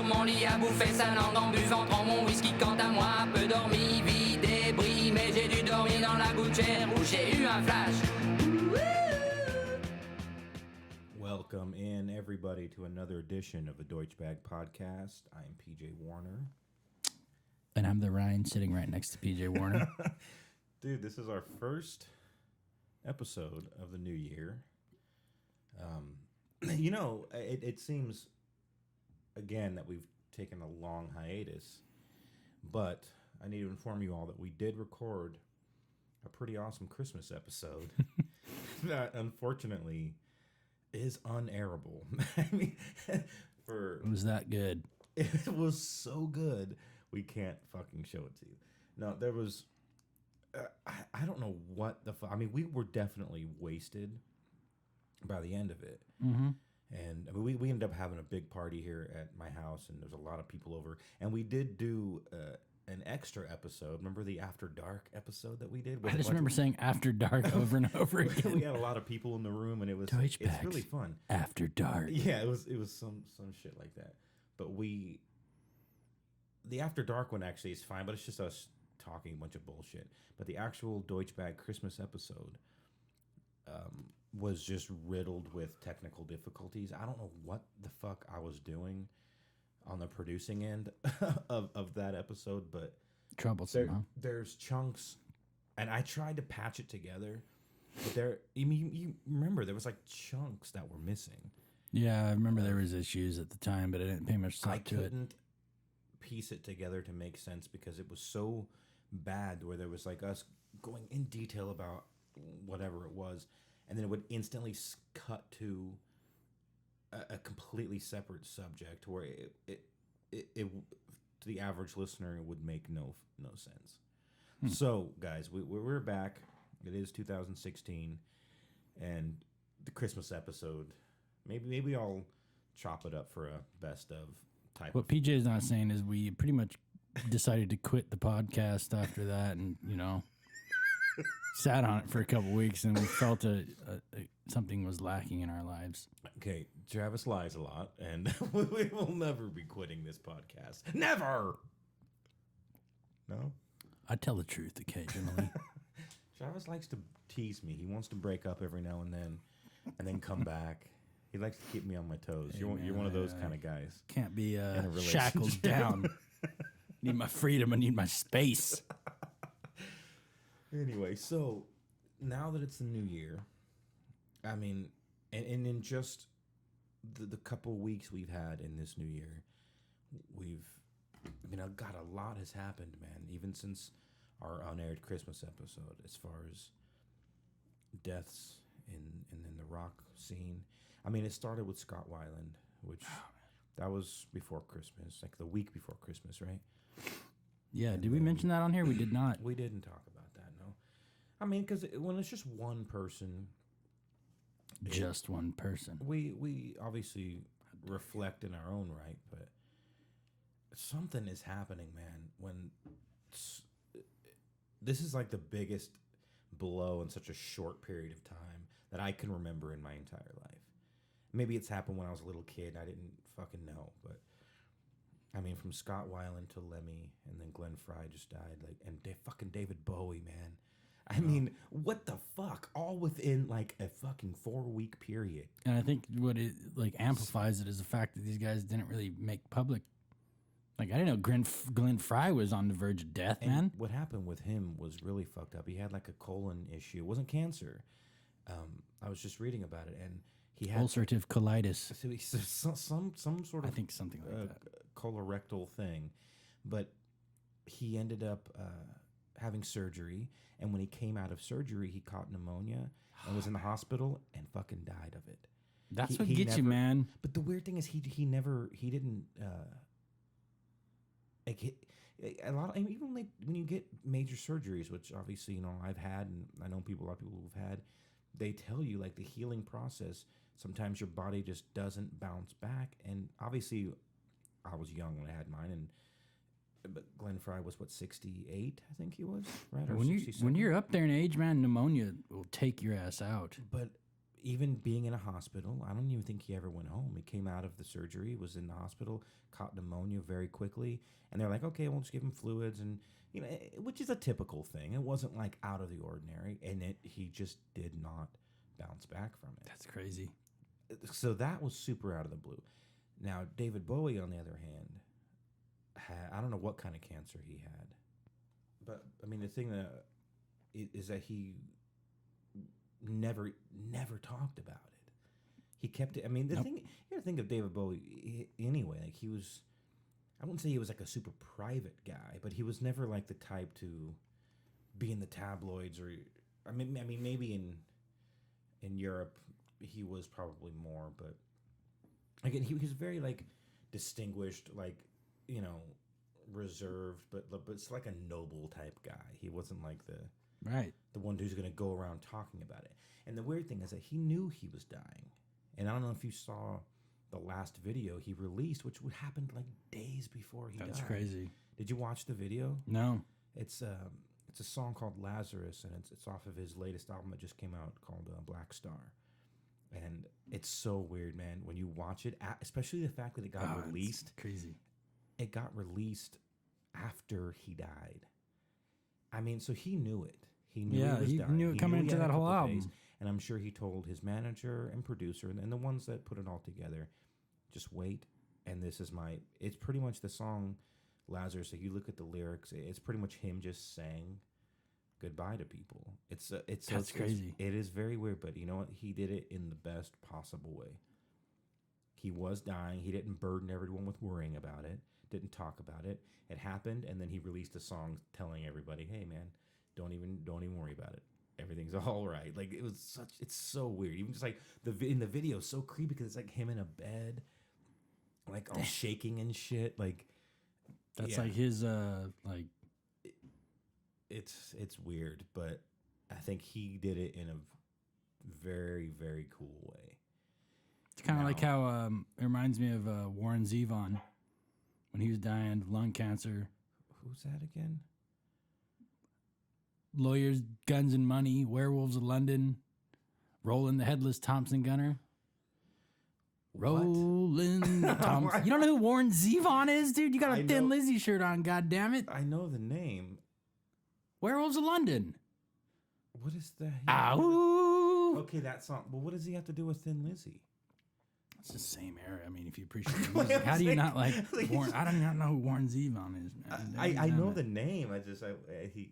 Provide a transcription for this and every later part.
sur mon lit à bouffer sa langue en buvant trop mon whisky. Quant à moi, peu dormi, vie débris, mais j'ai dû dormir dans la gouttière où j'ai eu un flash. Welcome in, everybody, to another edition of the DeutschBag Podcast. I am PJ Warner. And I'm the Ryan sitting right next to PJ Warner. Dude, this is our first episode of the new year. It seems, again, that we've taken a long hiatus, but I need to inform you all that we did record a pretty awesome Christmas episode that, unfortunately, is unairable. I mean, It was that good. It was so good, we can't fucking show it to you. No, there was... I don't know what the fuck. I mean, we were definitely wasted by the end of it. Mm-hmm. And I mean, we ended up having a big party here at my house, and there's a lot of people over. And we did do an extra episode. Remember the After Dark episode that we did? I just remember saying After Dark over and over again. We had a lot of people in the room, and it's really fun. After Dark. Yeah, it was some shit like that. But the After Dark one actually is fine, but it's just us talking a bunch of bullshit. But the actual DeutschBag Christmas episode was just riddled with technical difficulties. I don't know what the fuck I was doing on the producing end of that episode, but troublesome. There's chunks, and I tried to patch it together, but you remember there was like chunks that were missing. Yeah, I remember there was issues at the time, but I didn't pay much thought to it. I couldn't piece it together to make sense because it was so bad, where there was like us going in detail about whatever it was, and then it would instantly cut to a completely separate subject where it to the average listener would make no sense. So guys, we're back. It is 2016, and the Christmas episode, maybe I'll chop it up for a best of type. What PJ is not saying is we pretty much decided to quit the podcast after that, and sat on it for a couple weeks, and we felt something was lacking in our lives. Okay, Travis lies a lot, and we will never be quitting this podcast. Never. No, I tell the truth occasionally. Travis likes to tease me. He wants to break up every now and then come back. He likes to keep me on my toes. Hey, you're one of those kind of guys. Can't be shackled down. Need my freedom. I need my space. Anyway, so now that it's the new year, I mean, and in just the couple weeks we've had in this new year, God, a lot has happened, man, even since our unaired Christmas episode, as far as deaths in the rock scene. I mean, it started with Scott Weiland, which that was before Christmas, like the week before Christmas, right? Yeah, did we mention that on here? We did not. We didn't talk about that, no. I mean, because when it's just one person... Just one person. We obviously reflect in our own right, but something is happening, man, when... This is like the biggest blow in such a short period of time that I can remember in my entire life. Maybe it's happened when I was a little kid. I didn't fucking know, but... I mean, from Scott Weiland to Lemmy, and then Glenn Frey just died, and fucking David Bowie, man. I mean, what the fuck? All within like a fucking 4-week period. And I think what it amplifies it is the fact that these guys didn't really make public. Like, I didn't know Glenn Frey was on the verge of death, and man. What happened with him was really fucked up. He had like a colon issue. It wasn't cancer. I was just reading about it, and he had ulcerative colitis. Some sort of, I think something like that, colorectal thing, but he ended up having surgery, and when he came out of surgery, he caught pneumonia and was in the hospital and fucking died of it. That's what gets you, man. But the weird thing is, he didn't. Even like when you get major surgeries, which obviously I've had, and I know a lot of people who've had. They tell you, like, the healing process, sometimes your body just doesn't bounce back. And obviously, I was young when I had mine, but Glenn Frey was, 68, I think he was, right? Or when you're up there in age, man, pneumonia will take your ass out. But even being in a hospital, I don't even think he ever went home. He came out of the surgery, was in the hospital, caught pneumonia very quickly, and they're like, okay, we'll just give him fluids, and which is a typical thing. It wasn't like out of the ordinary, and he just did not bounce back from it. That's crazy. So that was super out of the blue. Now, David Bowie, on the other hand, I don't know what kind of cancer he had, but I mean, the thing that is that he never talked about it. He kept it. I mean, the thing you gotta think of David Bowie anyway. Like, he was, I wouldn't say he was like a super private guy, but he was never like the type to be in the tabloids, or I mean maybe in Europe he was probably more, but again, he was very like distinguished, like, reserved, but it's like a noble type guy. He wasn't like the one who's going to go around talking about it. And the weird thing is that he knew he was dying. And I don't know if you saw the last video he released, which would happen like days before he died. That's crazy. Did you watch the video? No. It's a song called Lazarus, and it's off of his latest album that just came out called Black Star. And it's so weird, man, when you watch it, especially the fact that it got released. Crazy. It got released after he died. I mean, so he knew it. He knew he knew it coming into that whole album. And I'm sure he told his manager and producer and the ones that put it all together, just wait. And this is it's pretty much the song Lazarus. If you look at the lyrics, it's pretty much him just saying goodbye to people. That's crazy. It is very weird, but you know what? He did it in the best possible way. He was dying. He didn't burden everyone with worrying about it. Didn't talk about it. It happened, and then he released a song telling everybody, "Hey, man, don't even worry about it. Everything's all right." Like, it's so weird. Even just like in the video, it's so creepy because it's like him in a bed, like all shaking and shit. Like, that's like his like. It's weird, but I think he did it in a very, very cool way. It's kind of like how it reminds me of Warren Zevon when he was dying of lung cancer. Who's that again? Lawyers, Guns and Money, Werewolves of London, Roland the Headless Thompson Gunner. Roland Thompson. You don't know who Warren Zevon is, dude? You got a Thin Lizzy shirt on, goddammit. I know the name. Werewolves of London. What is that? Ow! Okay, that song. Well, what does he have to do with Thin Lizzy? It's the same era. I mean, if you appreciate the music, how do you not like Warren? I do not know who Warren Zevon is, man. I know the name.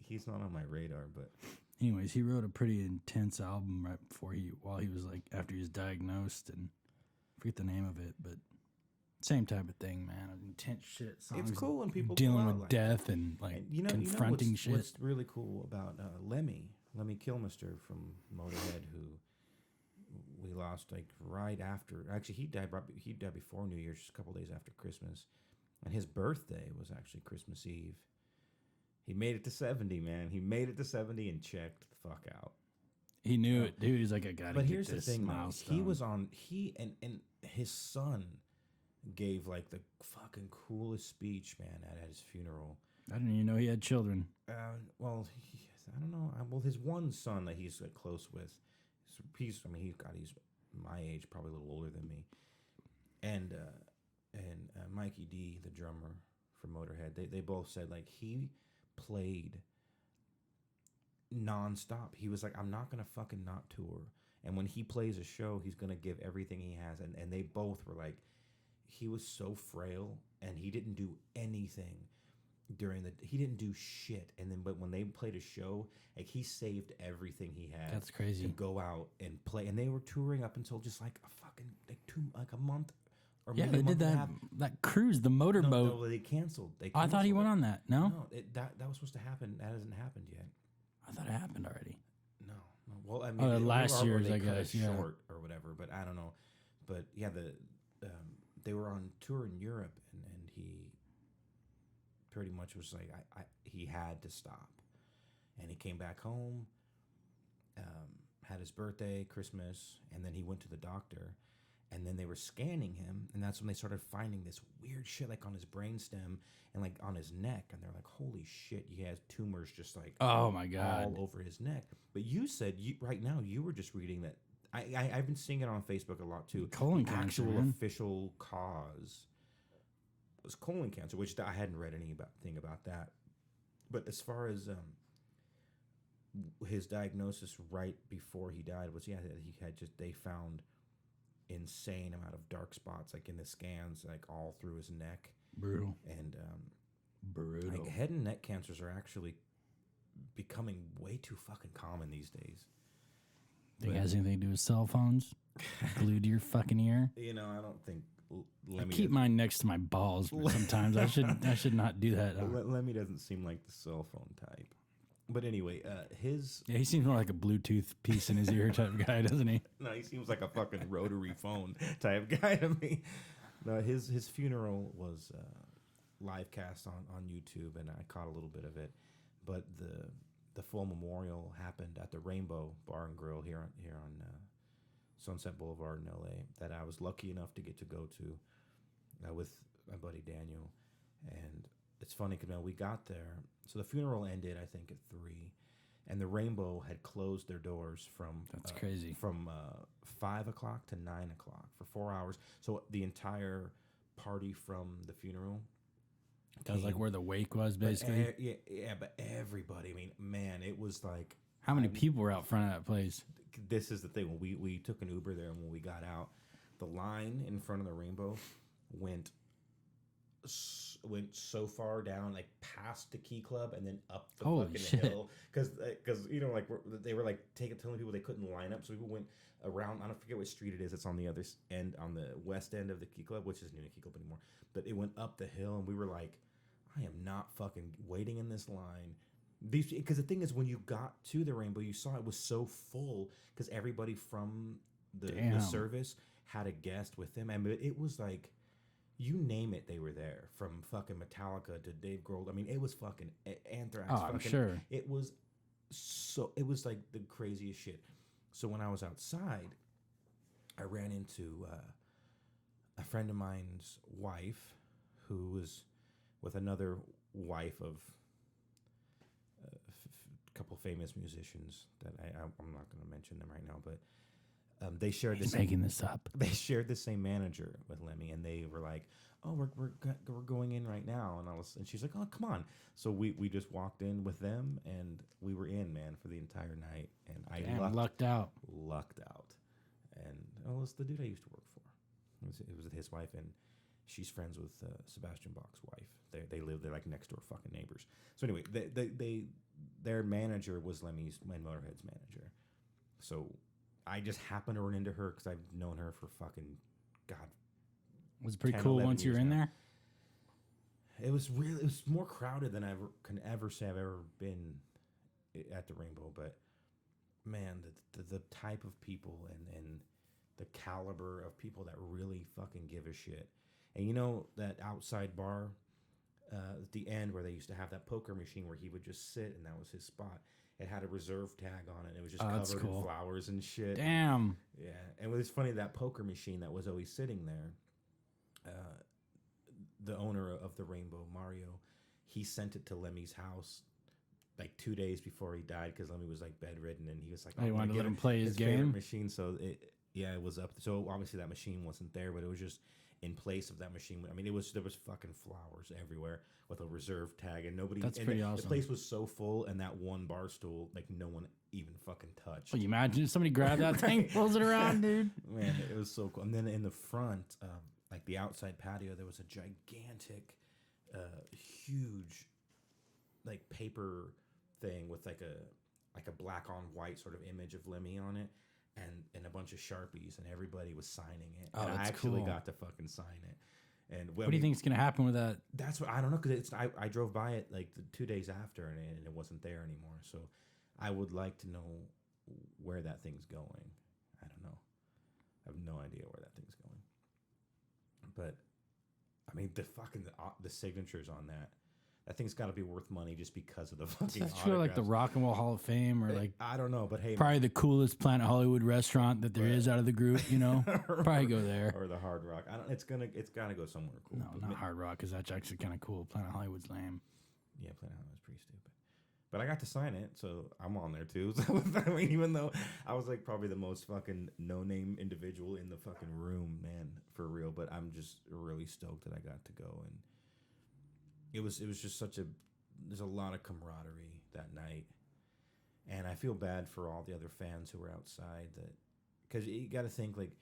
He's not on my radar. But anyways, he wrote a pretty intense album right before while he was like after he was diagnosed, and I forget the name of it, but same type of thing, man. Intense shit. Songs it's cool when people dealing with like death and like confronting shit. What's really cool about Lemmy Kilmister from Motorhead, who we lost like right after. Actually, he died before New Year's, just a couple days after Christmas, and his birthday was actually Christmas Eve. He made it to 70, man. He made it to 70 and checked the fuck out. He knew it, dude. He's like, I gotta. But get here's this the thing, milestone. He was on. He and his son gave like the fucking coolest speech, man, at his funeral. I didn't even know he had children. Well, I don't know. Well, his one son that he's like close with, he's my age, probably a little older than me, and Mikey D, the drummer for Motorhead, they both said like he played nonstop. He was like, I'm not gonna fucking not tour, and when he plays a show, he's gonna give everything he has, and they both were like, he was so frail, and he didn't do anything he didn't do shit, and then but when they played a show, like he saved everything he had. That's crazy. To go out and play, and they were touring up until just like a fucking like a month. Or yeah, maybe they did that cruise, the motorboat. No, they canceled. I thought he went on that. No, that was supposed to happen. That hasn't happened yet. I thought it happened already. No. Well, I mean, last year's, I guess, short or whatever. But I don't know. But yeah, they were on tour in Europe, and he pretty much was like, he had to stop, and he came back home, had his birthday, Christmas, and then he went to the doctor, and then they were scanning him, and that's when they started finding this weird shit like on his brainstem and like on his neck, and they're like, holy shit, he has tumors just like oh my god all over his neck. But you said right now you were just reading that I've been seeing it on Facebook a lot too. Colon the cancer, actual man. official cause was colon cancer, which I hadn't read anything about that. But as far as his diagnosis right before he died was, they found insane amount of dark spots like in the scans, like all through his neck. Brutal. And Brutal. like head and neck cancers are actually becoming way too fucking common these days. Think it has anything to do with cell phones? Glued to your fucking ear? You know, I don't think I keep mine next to my balls, but sometimes I should not do that. Lemmy doesn't seem like the cell phone type. But anyway, he seems more like a Bluetooth piece in his ear type guy, doesn't he? No, he seems like a fucking rotary phone type guy to me. No, his funeral was live cast on YouTube, and I caught a little bit of it. But the full memorial happened at the Rainbow Bar and Grill here on Sunset Boulevard in LA, that I was lucky enough to get to go to with my buddy Daniel. And it's funny because we got there. So the funeral ended, I think, at 3, and the Rainbow had closed their doors from That's crazy. From 5 o'clock to 9 o'clock for 4 hours. So the entire party from the funeral. That was like where the wake was, basically. But everybody. I mean, man, it was like. How many people were out front of that place? This is the thing. When we took an Uber there, and when we got out, the line in front of the Rainbow went so far down, like past the Key Club, and then up the fucking hill. Because like they were like telling people they couldn't line up, so people went around. I don't forget what street it is. It's on the other end, on the west end of the Key Club, which isn't even a Key Club anymore. But it went up the hill, and we were like, I am not fucking waiting in this line. Because the thing is, when you got to the Rainbow, you saw it was so full because everybody from the service had a guest with them. I mean, it was like, you name it, they were there. From fucking Metallica to Dave Grohl. I mean, it was fucking Anthrax. Oh, I'm sure. It was like the craziest shit. So when I was outside, I ran into a friend of mine's wife who was with another wife of a couple famous musicians that I'm not going to mention them right now, but they shared making this up. They shared the same manager with Lemmy, and they were like, "Oh, we're going in right now," and she's like, "Oh, come on!" So we just walked in with them, and we were in, man, for the entire night, and I lucked out, and it was the dude I used to work for. It was his wife, and she's friends with Sebastian Bach's wife. They live, they're like next door fucking neighbors. So anyway, their manager was Lemmy's and Motorhead's manager. So I just happened to run into her because I've known her for fucking Was it pretty cool once you were in there? It was more crowded than I can ever say I've ever been at the Rainbow. But man, the type of people and the caliber of people that really fucking give a shit. And you know that outside bar at the end where they used to have that poker machine where he would just sit and that was his spot. It had a reserve tag on it. And it was just covered in flowers and shit. Damn. Yeah. And it was funny, that poker machine that was always sitting there, the owner of the Rainbow, Mario, he sent it to Lemmy's house like 2 days before he died because Lemmy was like bedridden, and he was like, "I wanted to let him play his game." Machine, so it was up. So obviously that machine wasn't there, but it was just in place of that machine. I mean, there was fucking flowers everywhere with a reserve tag, and nobody. That's pretty awesome. The place was so full, and that one bar stool, like no one even fucking touched. Well, you imagine if somebody grabbed that thing, pulls it around, dude. Man, it was so cool. And then in the front, like the outside patio, there was a gigantic, huge, like paper thing with like a black on white sort of image of Lemmy on it, and a bunch of Sharpies, and everybody was signing it. Oh, and that's I actually cool. got to fucking sign it. And what do you think is gonna happen with that? That's what I don't know, because I drove by it like 2 days after, and it wasn't there anymore. So I would like to know where that thing's going. I don't know. I have no idea where that thing's going. But I mean, the signatures on that thing's got to be worth money just because of the fucking. That's true, like the Rock and Roll Hall of Fame, or like I don't know, but hey, probably the coolest Planet Hollywood restaurant that there is out of the group. You know, probably go there, or the Hard Rock. It's gotta go somewhere cool. No, not Hard Rock, because that's actually kind of cool. Planet Hollywood's lame. Yeah, Planet Hollywood's pretty stupid. But I got to sign it, so I'm on there too. So I mean, even though I was like probably the most fucking no-name individual in the fucking room, man, for real. But I'm just really stoked that I got to go, and it was just such a. There's a lot of camaraderie that night, and I feel bad for all the other fans who were outside that, because you got to think like.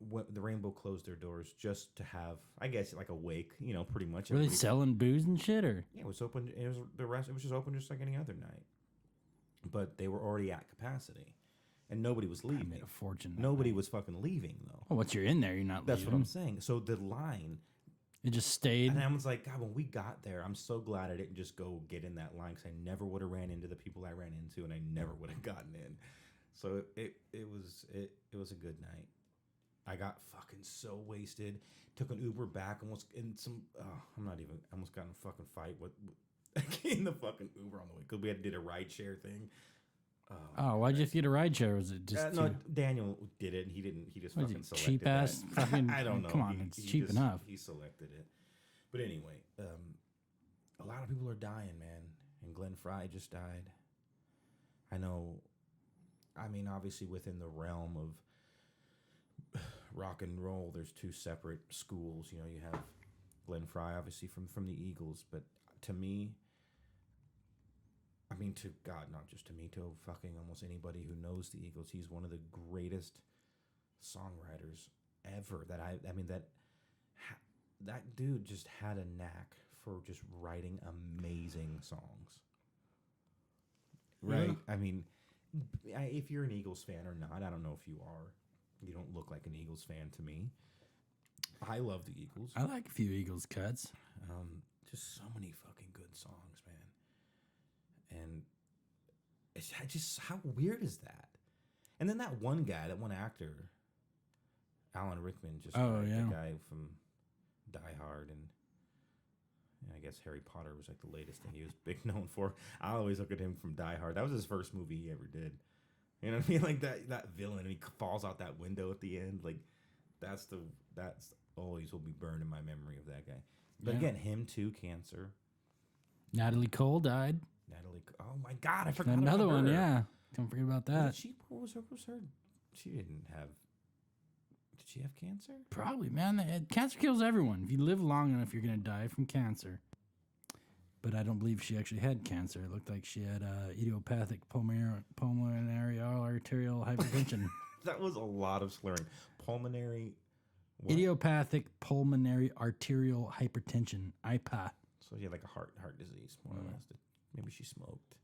What the Rainbow closed their doors just to have, I guess, like a wake, pretty much. Were they selling booze and shit, or? Yeah, it was open. It was the rest. It was just open, just like any other night. But they were already at capacity, and nobody was leaving. I made a fortune. Nobody was fucking leaving though. Well, once you're in there, you're not. That's leaving. what I'm saying. So the line. It just stayed. And I was like, God, when we got there, I'm so glad I didn't just go get in that line, because I never would have ran into the people I ran into, and I never would have gotten in. So it was a good night. I got fucking so wasted. Took an Uber back, almost in some. Almost got in a fucking fight with in the fucking Uber on the way, because we did a ride share thing. Why'd you get a ride share? Was it just no? Daniel did it, and he didn't. He just was fucking it selected cheap ass that. fucking. I don't know. Come on, it's cheap enough. He selected it, but anyway, a lot of people are dying, man. And Glenn Fry just died. I know. I mean, obviously within the realm of rock and roll, there's two separate schools. You have Glenn Fry, obviously from the Eagles, but to me, I mean, to God, not just to me, to fucking almost anybody who knows the Eagles, he's one of the greatest songwriters ever. That dude just had a knack for just writing amazing songs. Right? Yeah. I mean, if you're an Eagles fan or not, I don't know if you are. You don't look like an Eagles fan to me. I love the Eagles. I like a few Eagles cuts. Just so many fucking good songs, man. And it's just, how weird is that? And then that one guy, that one actor, Alan Rickman, the guy from Die Hard, and I guess Harry Potter was like the latest thing he was big known for. I always look at him from Die Hard. That was his first movie he ever did. You know what I mean? Like that villain, and he falls out that window at the end. Like that's always will be burned in my memory of that guy. But again, him too, cancer. Natalie Cole died. Oh my God, I forgot another about her. one. Yeah, don't forget about that. What was her? She didn't have. Did she have cancer? Probably, man. Cancer kills everyone. If you live long enough, you're gonna die from cancer. But I don't believe she actually had cancer. It looked like she had idiopathic pulmonary arterial hypertension. That was a lot of slurring. Pulmonary. What? Idiopathic pulmonary arterial hypertension, IPA. So she had like a heart disease, more or less. Maybe she smoked.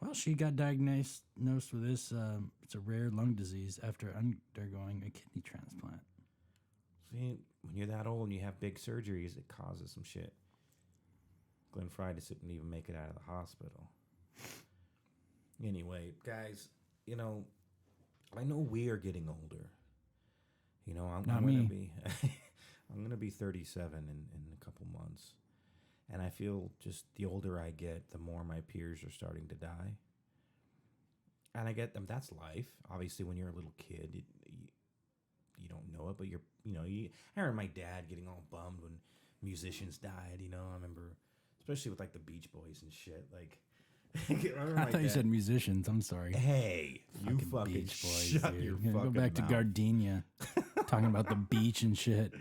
Well, she got diagnosed with this. It's a rare lung disease after undergoing a kidney transplant. See, when you're that old and you have big surgeries, it causes some shit. Glenn Fry just didn't even make it out of the hospital. Anyway, guys, I know we are getting older. I'm gonna be 37 in a couple months, and I feel just the older I get, the more my peers are starting to die. And I get them. That's life. Obviously, when you're a little kid, you don't know it, but I remember my dad getting all bummed when musicians died. I remember. Especially with like the Beach Boys and shit. Like, I thought you said musicians. I'm sorry. Hey, you fucking Beach Boys. Shut your fucking go back mouth. to Gardenia, talking about the beach and shit.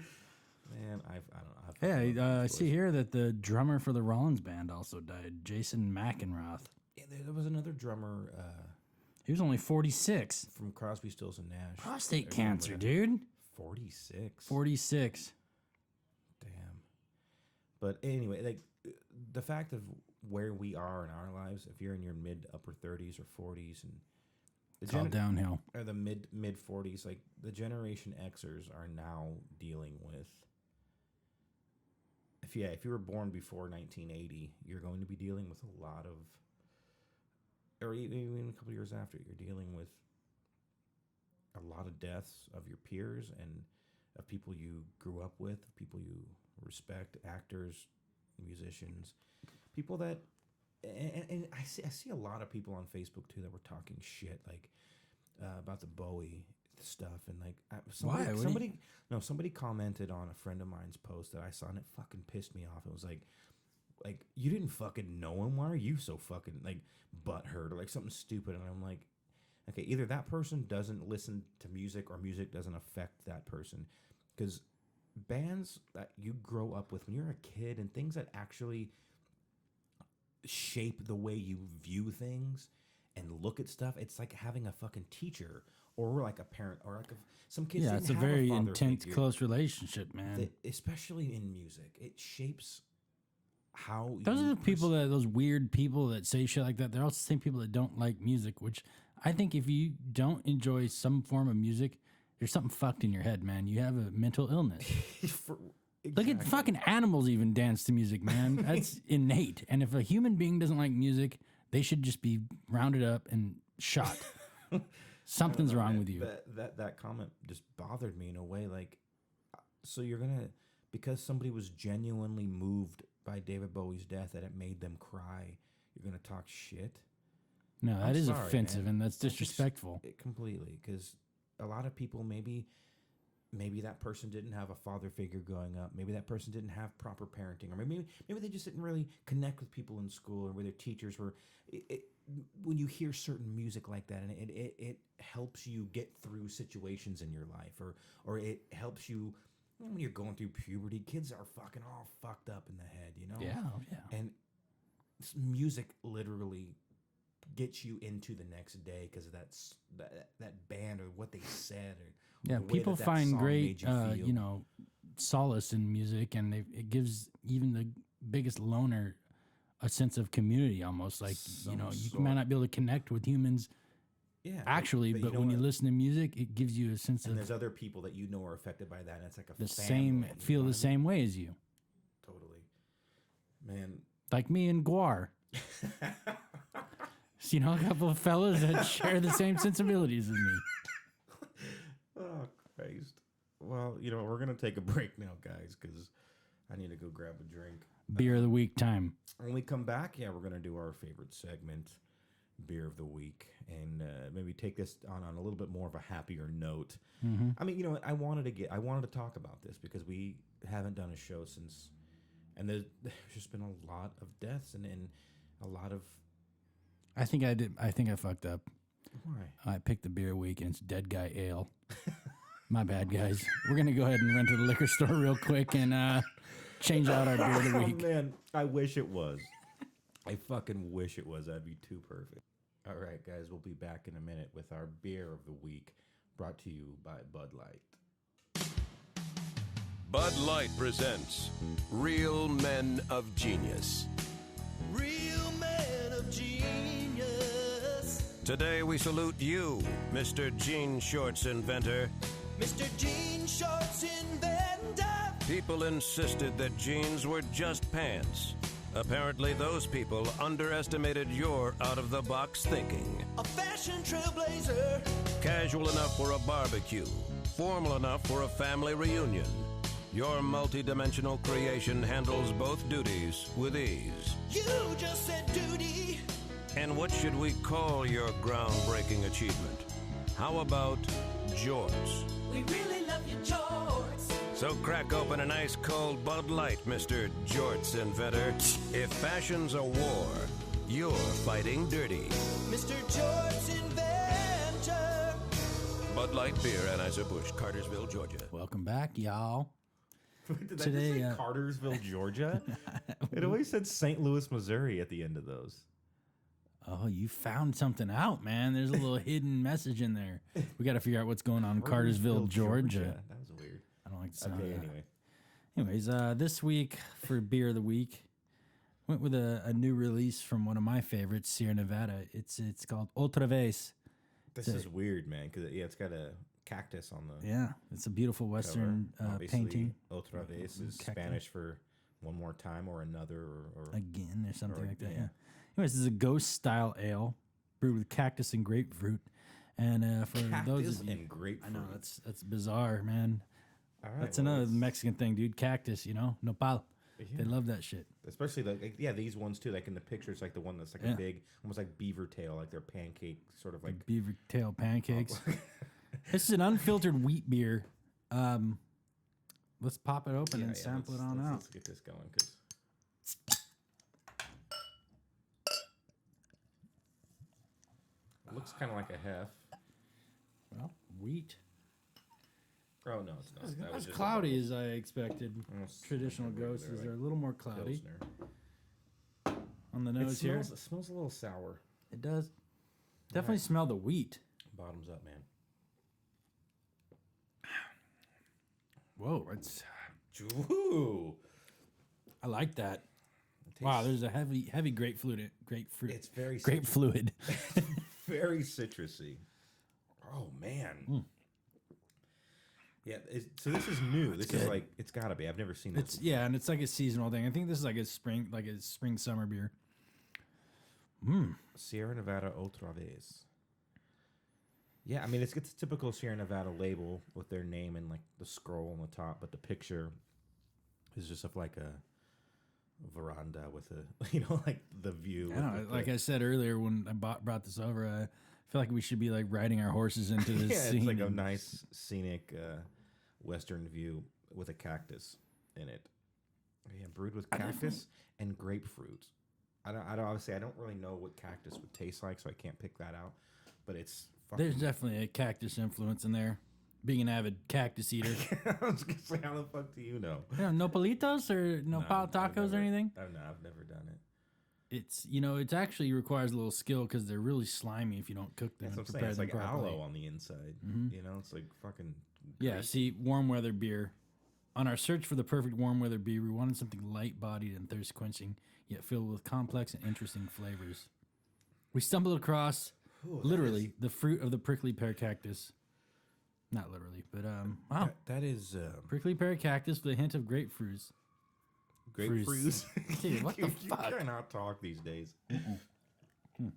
Man, I don't know. Hey, I see here that the drummer for the Rollins band also died, Jason McEnroth. Yeah, there was another drummer. He was only 46. From Crosby, Stills and Nash. Prostate cancer, dude. 46. 46. Damn. But anyway, like. The fact of where we are in our lives, if you're in your upper 30s or 40s, and it's all downhill, or the mid 40s, like the Generation Xers are now dealing with. If you were born before 1980, you're going to be dealing with a lot of, or even a couple years after, you're dealing with a lot of deaths of your peers and of people you grew up with, people you respect, actors, musicians, people that, and I see a lot of people on Facebook too that were talking shit like about the Bowie stuff, and like somebody commented on a friend of mine's post that I saw, and it fucking pissed me off. It was like, like, you didn't fucking know him. Why are you so fucking, like, butthurt or, like, something stupid? And I'm like, okay, either that person doesn't listen to music or music doesn't affect that person. Because bands that you grow up with when you're a kid and things that actually shape the way you view things and look at stuff, it's like having a fucking teacher or like a parent or like some kids. Yeah, didn't it's a have very father intense, figure. close relationship, man. Especially in music, it shapes how Those you are the people those weird people that say shit like that. They're also the same people that don't like music, which I think if you don't enjoy some form of music, there's something fucked in your head, man. You have a mental illness. Look at fucking animals even dance to music, man. That's innate. And if a human being doesn't like music, they should just be rounded up and shot. Something's wrong with you. That comment just bothered me in a way. Like, so you're gonna, because somebody was genuinely moved by David Bowie's death that it made them cry, you're gonna talk shit? No, that I'm is sorry, offensive, man. and that's disrespectful. Completely, because a lot of people maybe that person didn't have a father figure growing up. Maybe that person didn't have proper parenting, or maybe they just didn't really connect with people in school, or where their teachers were. When you hear certain music like that, and it helps you get through situations in your life, or it helps you when you're going through puberty. Kids are fucking all fucked up in the head, you know? Yeah. And music literally gets you into the next day because of that band or what they said, or yeah, the way people that find song great, made you feel. solace in music, and it gives even the biggest loner a sense of community, almost like you might not be able to connect with humans, actually, but when you listen to music, it gives you a sense and of there's other people that you know are affected by that, and it's like the family, feel the same way as you, totally, man. like me and Guar. So, a couple of fellas that share the same sensibilities as me. Oh, Christ. Well, we're going to take a break now, guys, because I need to go grab a drink. Beer of the week time. When we come back, we're going to do our favorite segment, Beer of the Week, and maybe take this on a little bit more of a happier note. Mm-hmm. I mean, I wanted to talk about this because we haven't done a show since, and there's just been a lot of deaths and a lot of. I think I did. I think I fucked up. Why? I picked the beer week and it's Dead Guy Ale. My bad, guys. We're going to go ahead and run to the liquor store real quick and change out our beer of the week. Oh, man. I wish it was. I fucking wish it was. That'd be too perfect. All right, guys. We'll be back in a minute with our beer of the week, brought to you by Bud Light. Bud Light presents Real Men of Genius. Real men of genius. Today we salute you, Mr. Jean Shorts inventor. Mr. Jean Shorts inventor. People insisted that jeans were just pants. Apparently those people underestimated your out-of-the-box thinking. A fashion trailblazer. Casual enough for a barbecue. Formal enough for a family reunion. Your multi-dimensional creation handles both duties with ease. You just said duty. And what should we call your groundbreaking achievement? How about jorts? We really love your jorts. So crack open an ice cold Bud Light, Mr. Jorts inventor. If fashion's a war, you're fighting dirty. Mr. Jorts inventor. Bud Light Beer, Anheuser-Busch, Cartersville, Georgia. Welcome back, y'all. Did Today, that just say Cartersville, Georgia? It always said St. Louis, Missouri at the end of those. Oh, you found something out, man. There's a little hidden message in there. We got to figure out what's going on in Cartersville, Georgia. That was weird. I don't like the sound Okay, of that. anyway. Anyways, this week for Beer of the Week, went with a new release from one of my favorites, Sierra Nevada. It's called Otra Vez. This is weird, man, because it's got a cactus on the Yeah, it's a beautiful Western Obviously, painting. Otra vez is Cactus. Spanish for one more time or another or Again, or something or like that. again. Yeah. Anyways, this is a ghost style ale brewed with cactus and grapefruit. And for those cactus of you, and grapefruit. I know that's bizarre, man. All right, That's well, another it's- Mexican thing, dude. Cactus, nopal. They Yeah. love that shit. Especially these ones too. Like in the picture, it's like the one that's like Yeah. a big, almost like beaver tail, like their pancake, sort of like. Beaver tail pancakes. This is an unfiltered wheat beer. Let's pop it open and sample it on out. Let's get this going, because Looks kind of like a hef. Well, wheat. Oh no, it's not. It's That not was as just a cloudy bubble. as I expected. Almost Traditional like a regular, grosses like, are a little more cloudy Pilsner. on the nose here. It smells a little sour. It does. Definitely Right. smell the wheat. Bottoms up, man. Whoa, it's. Ooh. I like that. It Wow, tastes- there's a heavy grapefruit. Grapefruit. It's very grape fluid. very citrusy. Oh man. Yeah. So this is new. This is good. like it's got to be. I've never seen this. It's and it's like a seasonal thing. I think this is like a spring summer beer. Sierra Nevada Otra Vez. Yeah, I mean it's a typical Sierra Nevada label with their name and like the scroll on the top, but the picture is just of like a veranda with a like the view. I know, like I said earlier when I brought this over, I feel like we should be like riding our horses into this yeah, scene. it's like a and- nice scenic western view with a cactus in it. Yeah, brewed with cactus and grapefruit. I don't really know what cactus would taste like, so I can't pick that out. But it's fucking. There's definitely a cactus influence in there. Being an avid cactus eater. I was gonna say, how the fuck do you know? No palitos or no pal tacos or anything? I've never done it. It's it actually requires a little skill because they're really slimy if you don't cook them That's and what I'm saying. prepare It's them like properly. aloe on the inside. You know, it's like fucking. Yeah, great. see, warm weather beer. On our search for the perfect warm weather beer, we wanted something light bodied and thirst quenching, yet filled with complex and interesting flavors. We stumbled across literally the fruit of the prickly pear cactus. Not literally, but wow. That is Prickly pear cactus with a hint of grapefruits. grapefruit. Dude, what the You fuck? cannot talk these days.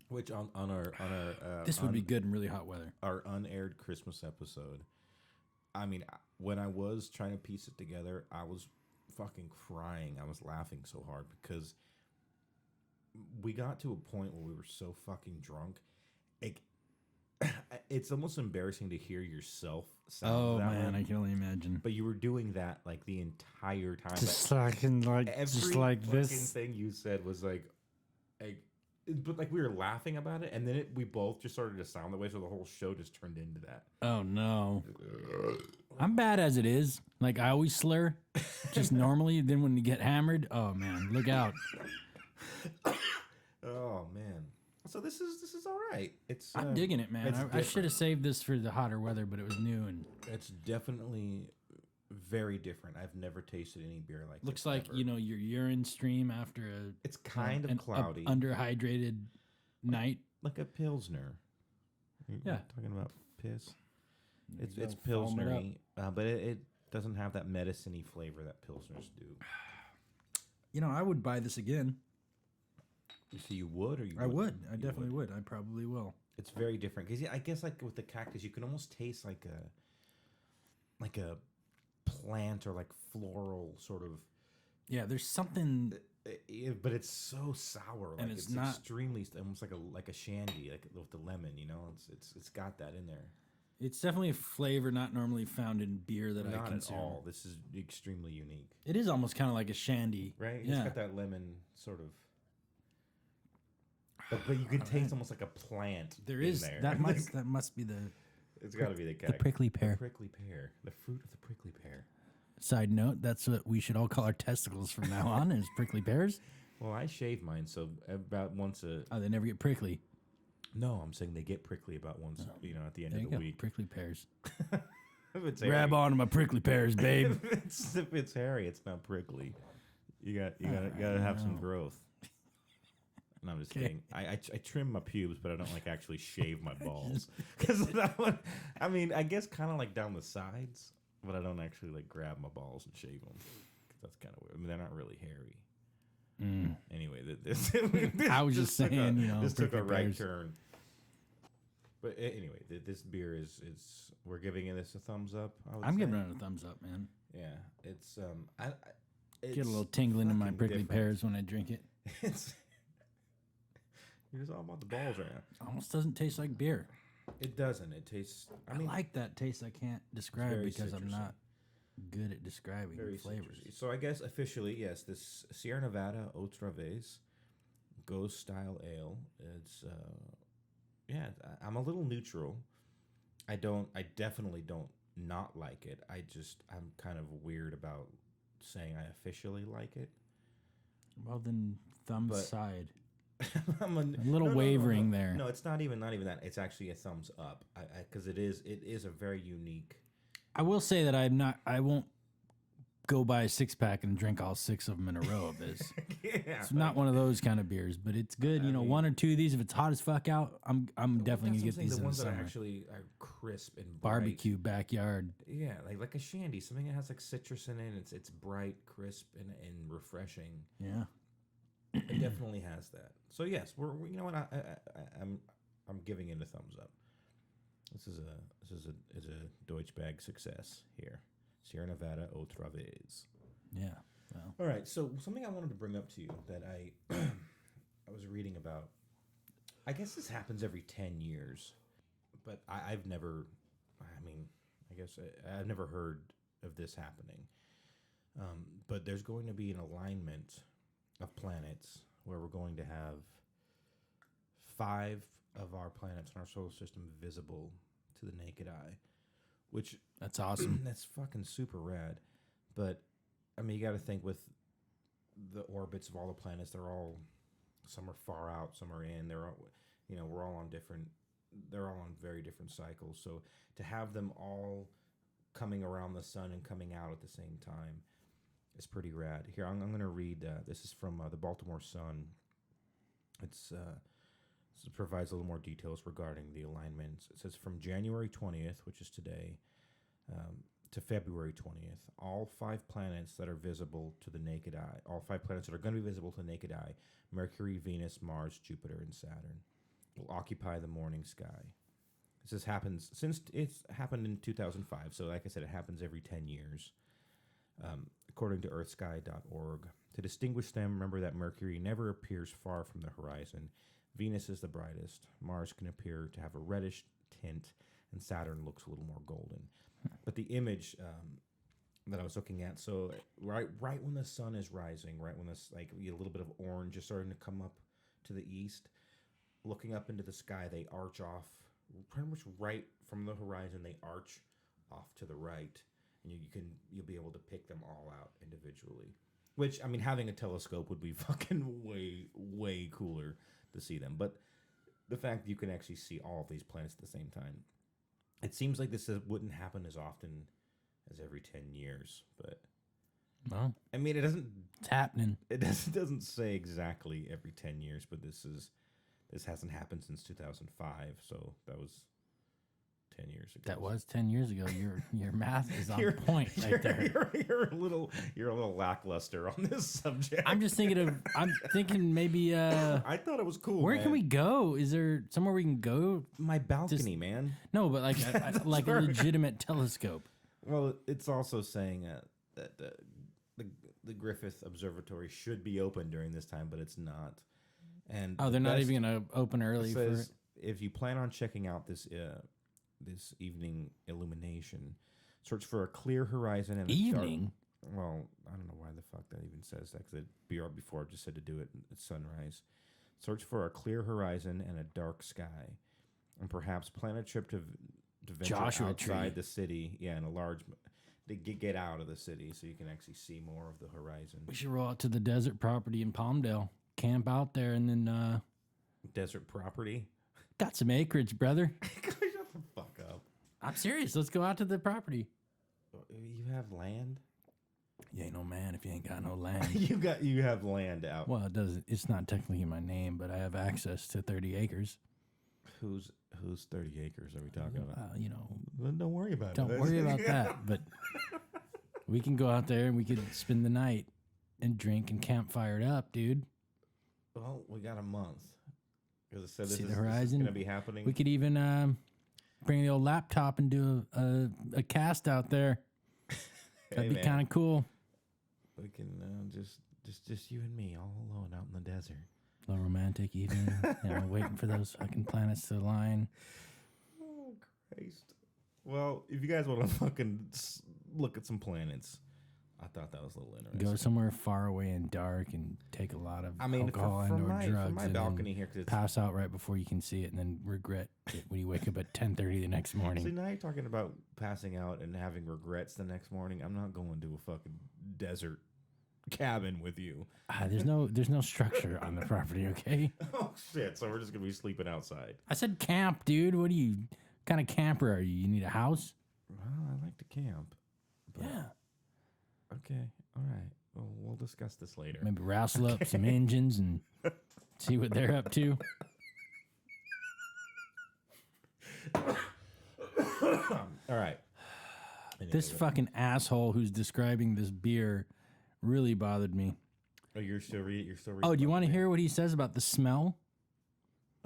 Which on our This would be good in really hot weather. our unaired Christmas episode. I mean, when I was trying to piece it together, I was fucking crying. I was laughing so hard because we got to a point where we were so fucking drunk. It's almost embarrassing to hear yourself sound Oh that man, way. I can only imagine. But you were doing that like the entire time. Just like Every fucking thing you said was like, but like we were laughing about it, and then we both just started to sound that way, so the whole show just turned into that. Oh no. I'm bad as it is. Like I always slur, just normally. Then when you get hammered, oh man, look out. Oh man. So this is all right. It's I'm digging it, man. it's I different. should have saved this for the hotter weather, but it was new and It's definitely very different. I've never tasted any beer like looks this. like ever. your urine stream after It's kind of cloudy, underhydrated night. like a pilsner. You're Yeah. talking about piss. It's you go, foam it up. pilsnery, but it doesn't have that medicine-y flavor that pilsners do. I would buy this again. So you would, or you? I would. wouldn't? I You definitely would. I probably will. It's very different because I guess like with the cactus, you can almost taste like a plant or like floral sort of. Yeah, there's something. But it's so sour, like And it's not- extremely almost like a shandy, like with the lemon. It's got that in there. It's definitely a flavor not normally found in beer that I Not at consume. all. This is extremely unique, It is almost kind of like a shandy, right? Yeah. It's got that lemon sort of. But you can taste almost like a plant. There in is there. that must be the It's got to be the the cactus. prickly pear. The prickly pear. The fruit of the prickly pear. Side note: that's what we should all call our testicles from now on is prickly pears. Well, I shave mine, so about once a. Oh, they never get prickly. No, I'm saying they get prickly about once, at the end There of you the go, week. prickly pears. If it's Grab hairy. onto my prickly pears, babe. if it's hairy, it's not prickly. You gotta have some growth. No, I'm just kidding. I trim my pubes, but I don't like actually shave my balls because that one. I mean, I guess kind of like down the sides, but I don't actually like grab my balls and shave them. 'Cause that's kind of weird. I mean, they're not really hairy. Anyway, this I was just took saying, this took a prickly right pears. turn. But anyway, this beer is we're giving this a thumbs up. I'm giving it a thumbs up, man. Yeah, it's Get a little tingling in my fucking prickly different. pears when I drink it. It's you're just all about the balls right now. Almost doesn't taste like beer. It doesn't. It tastes. I like that taste. I can't describe very because I'm citrusy. not good at describing very flavors. citrusy. So I guess officially, yes, this Sierra Nevada Otra Vez Ghost Style Ale. Yeah, I'm a little neutral. I definitely don't not like it. I'm kind of weird about saying I officially like it. Well, then thumbs But- side. I'm A little wavering no. there. No, it's not even that. It's actually a thumbs up. Because it is a very unique. I will say that I won't go buy a 6-pack and drink all 6 of them in a row of this. Yeah, It's not one of those kind of beers, but it's good. You know, 1 or 2 of these. If it's hot as fuck out, I'm definitely gonna get these the in the ones that summer. are actually are crisp and bright. Barbecue backyard. Yeah, like a shandy, something that has like citrus in it. It's bright, crisp, and refreshing. Yeah. It definitely has that. So yes, we're you know what I'm giving it a thumbs up. This is a DeutschBag success here. Sierra Nevada otra vez. Yeah. Well, All right, so something I wanted to bring up to you that I I was reading about. I guess this happens every 10 years, but I've never. I mean, I guess I've never heard of this happening. But there's going to be an alignment of planets where we're going to have 5 of our planets in our solar system visible to the naked eye, which that's awesome. that's fucking super rad. But I mean, you got to think with the orbits of all the planets, some are far out, some are in. They're all, we're all on different. They're all on very different cycles. So to have them all coming around the sun and coming out at the same time is pretty rad. Here, I'm going to read. This is from the Baltimore Sun. This provides a little more details regarding the alignments. It says from January 20th, which is today, to February 20th, all 5 planets that are visible to the naked eye, all 5 planets that are going to be visible to the naked eye, Mercury, Venus, Mars, Jupiter, and Saturn, will occupy the morning sky. This happens since it's happened in 2005. So like I said, it happens every 10 years. According to earthsky.org. To distinguish them, remember that Mercury never appears far from the horizon. Venus is the brightest. Mars can appear to have a reddish tint, and Saturn looks a little more golden. But the image that I was looking at, so right when the sun is rising, right when this you get a little bit of orange is starting to come up to the east, looking up into the sky, they arch off pretty much right from the horizon. They arch off to the right, and you'll be able to pick them all out individually. Which, I mean, having a telescope would be fucking way cooler to see them. But the fact that you can actually see all of these planets at the same time, it seems like this wouldn't happen as often as every 10 years. But Well, I mean, it's happening. It doesn't say exactly every 10 years, but this hasn't happened since 2005, so that was 10 years ago. That was 10 years ago. Your math is on point right there. You're a little lackluster on this subject. I'm thinking maybe I thought it was cool. where man. can we go? Is there somewhere we can go? My balcony, man. No, but like a legitimate telescope. Well, it's also saying that the Griffith Observatory should be open during this time, but it's not. And They're not even going to open early for it. If you plan on checking out this evening illumination, search for a clear horizon and Evening? Well, I don't know why the fuck that even says that, because before it just said to do it at sunrise. Search for a clear horizon and a dark sky, and perhaps plan a trip to venture Joshua outside Tree. the city. Yeah, in a large to get out of the city so you can actually see more of the horizon. We should roll out to the desert property in Palmdale, camp out there, and then Desert property. got some acreage, brother. Shut the fuck up. I'm serious. Let's go out to the property. You have land. You ain't no man if you ain't got no land. you have land out. Well, it doesn't. It's not technically in my name, but I have access to 30 acres. Who's 30 acres are we talking about? Well, Don't worry about it. don't worry about that. But we can go out there and we could spend the night and drink and campfire it up, dude. Well, we got a month. Because it said See the this is horizon? going to be happening. We could even bring the old laptop and do a cast out there. That'd be kind of cool. We can just you and me all alone out in the desert. A little romantic evening, waiting for those fucking planets to align. Oh, Christ. Well, if you guys want to fucking look at some planets, I thought that was a little interesting. Go somewhere far away and dark and take a lot of alcohol from and or drugs. my and balcony then here, 'cause it's, pass out right before you can see it, and then regret it when you wake up at 10:30 the next morning. see, now you're talking about passing out and having regrets the next morning. I'm not going to a fucking desert cabin with you. There's no structure on the property. Okay. Oh shit! So we're just gonna be sleeping outside. I said camp, dude. What kind of camper are you? You need a house? Well, I like to camp. But Yeah. Okay. All right. Well, we'll discuss this later. Maybe wrestle up some engines and see what they're up to. All right. This fucking asshole who's describing this beer really bothered me. Oh, you're still reading. Oh, do you want to hear what he says about the smell?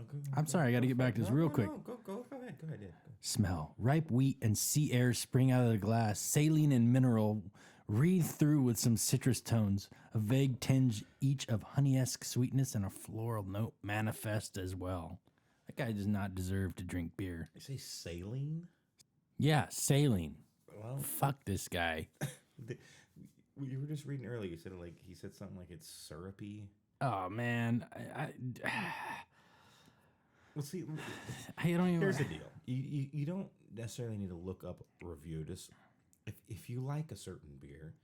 Okay, I'm sorry, I got to get back to this real quick. Go ahead. Go ahead. Yeah, go. Smell. Ripe wheat and sea air spring out of the glass. Saline and mineral read through with some citrus tones. A vague tinge each of honey-esque sweetness and a floral note manifest as well. That guy does not deserve to drink beer. You say saline? Yeah, saline. Well, Fuck this guy. you were just reading earlier. You said he said something like it's syrupy. Oh, man. Well, see, I don't even... here's the deal. You don't necessarily need to look up a review. Just if you like a certain beer,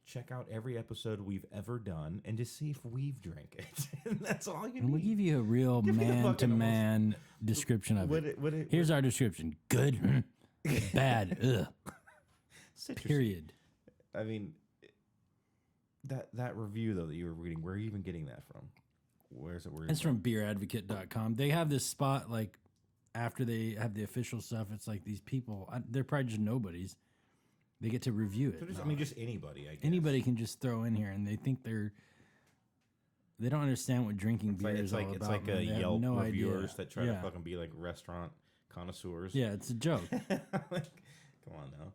check out every episode we've ever done and just see if we've drank it. And that's all you And we'll need. give you a real Give me the fucking man-to-man description of it. Here's our description. Good. Bad. Ugh. citrus. Period. I mean, that review though that you were reading, where are you even getting that from? Where's it? It's from beeradvocate.com. They have this spot like after they have the official stuff. It's like these people, they're probably just nobodies. They get to review it. So just, No. I mean, just anybody. I guess. Anybody can just throw in here, and they think they don't understand what drinking beer is all about. It's like a man. They have Yelp no reviewers idea. that try to fucking be like restaurant connoisseurs. Yeah, it's a joke. Like, come on now.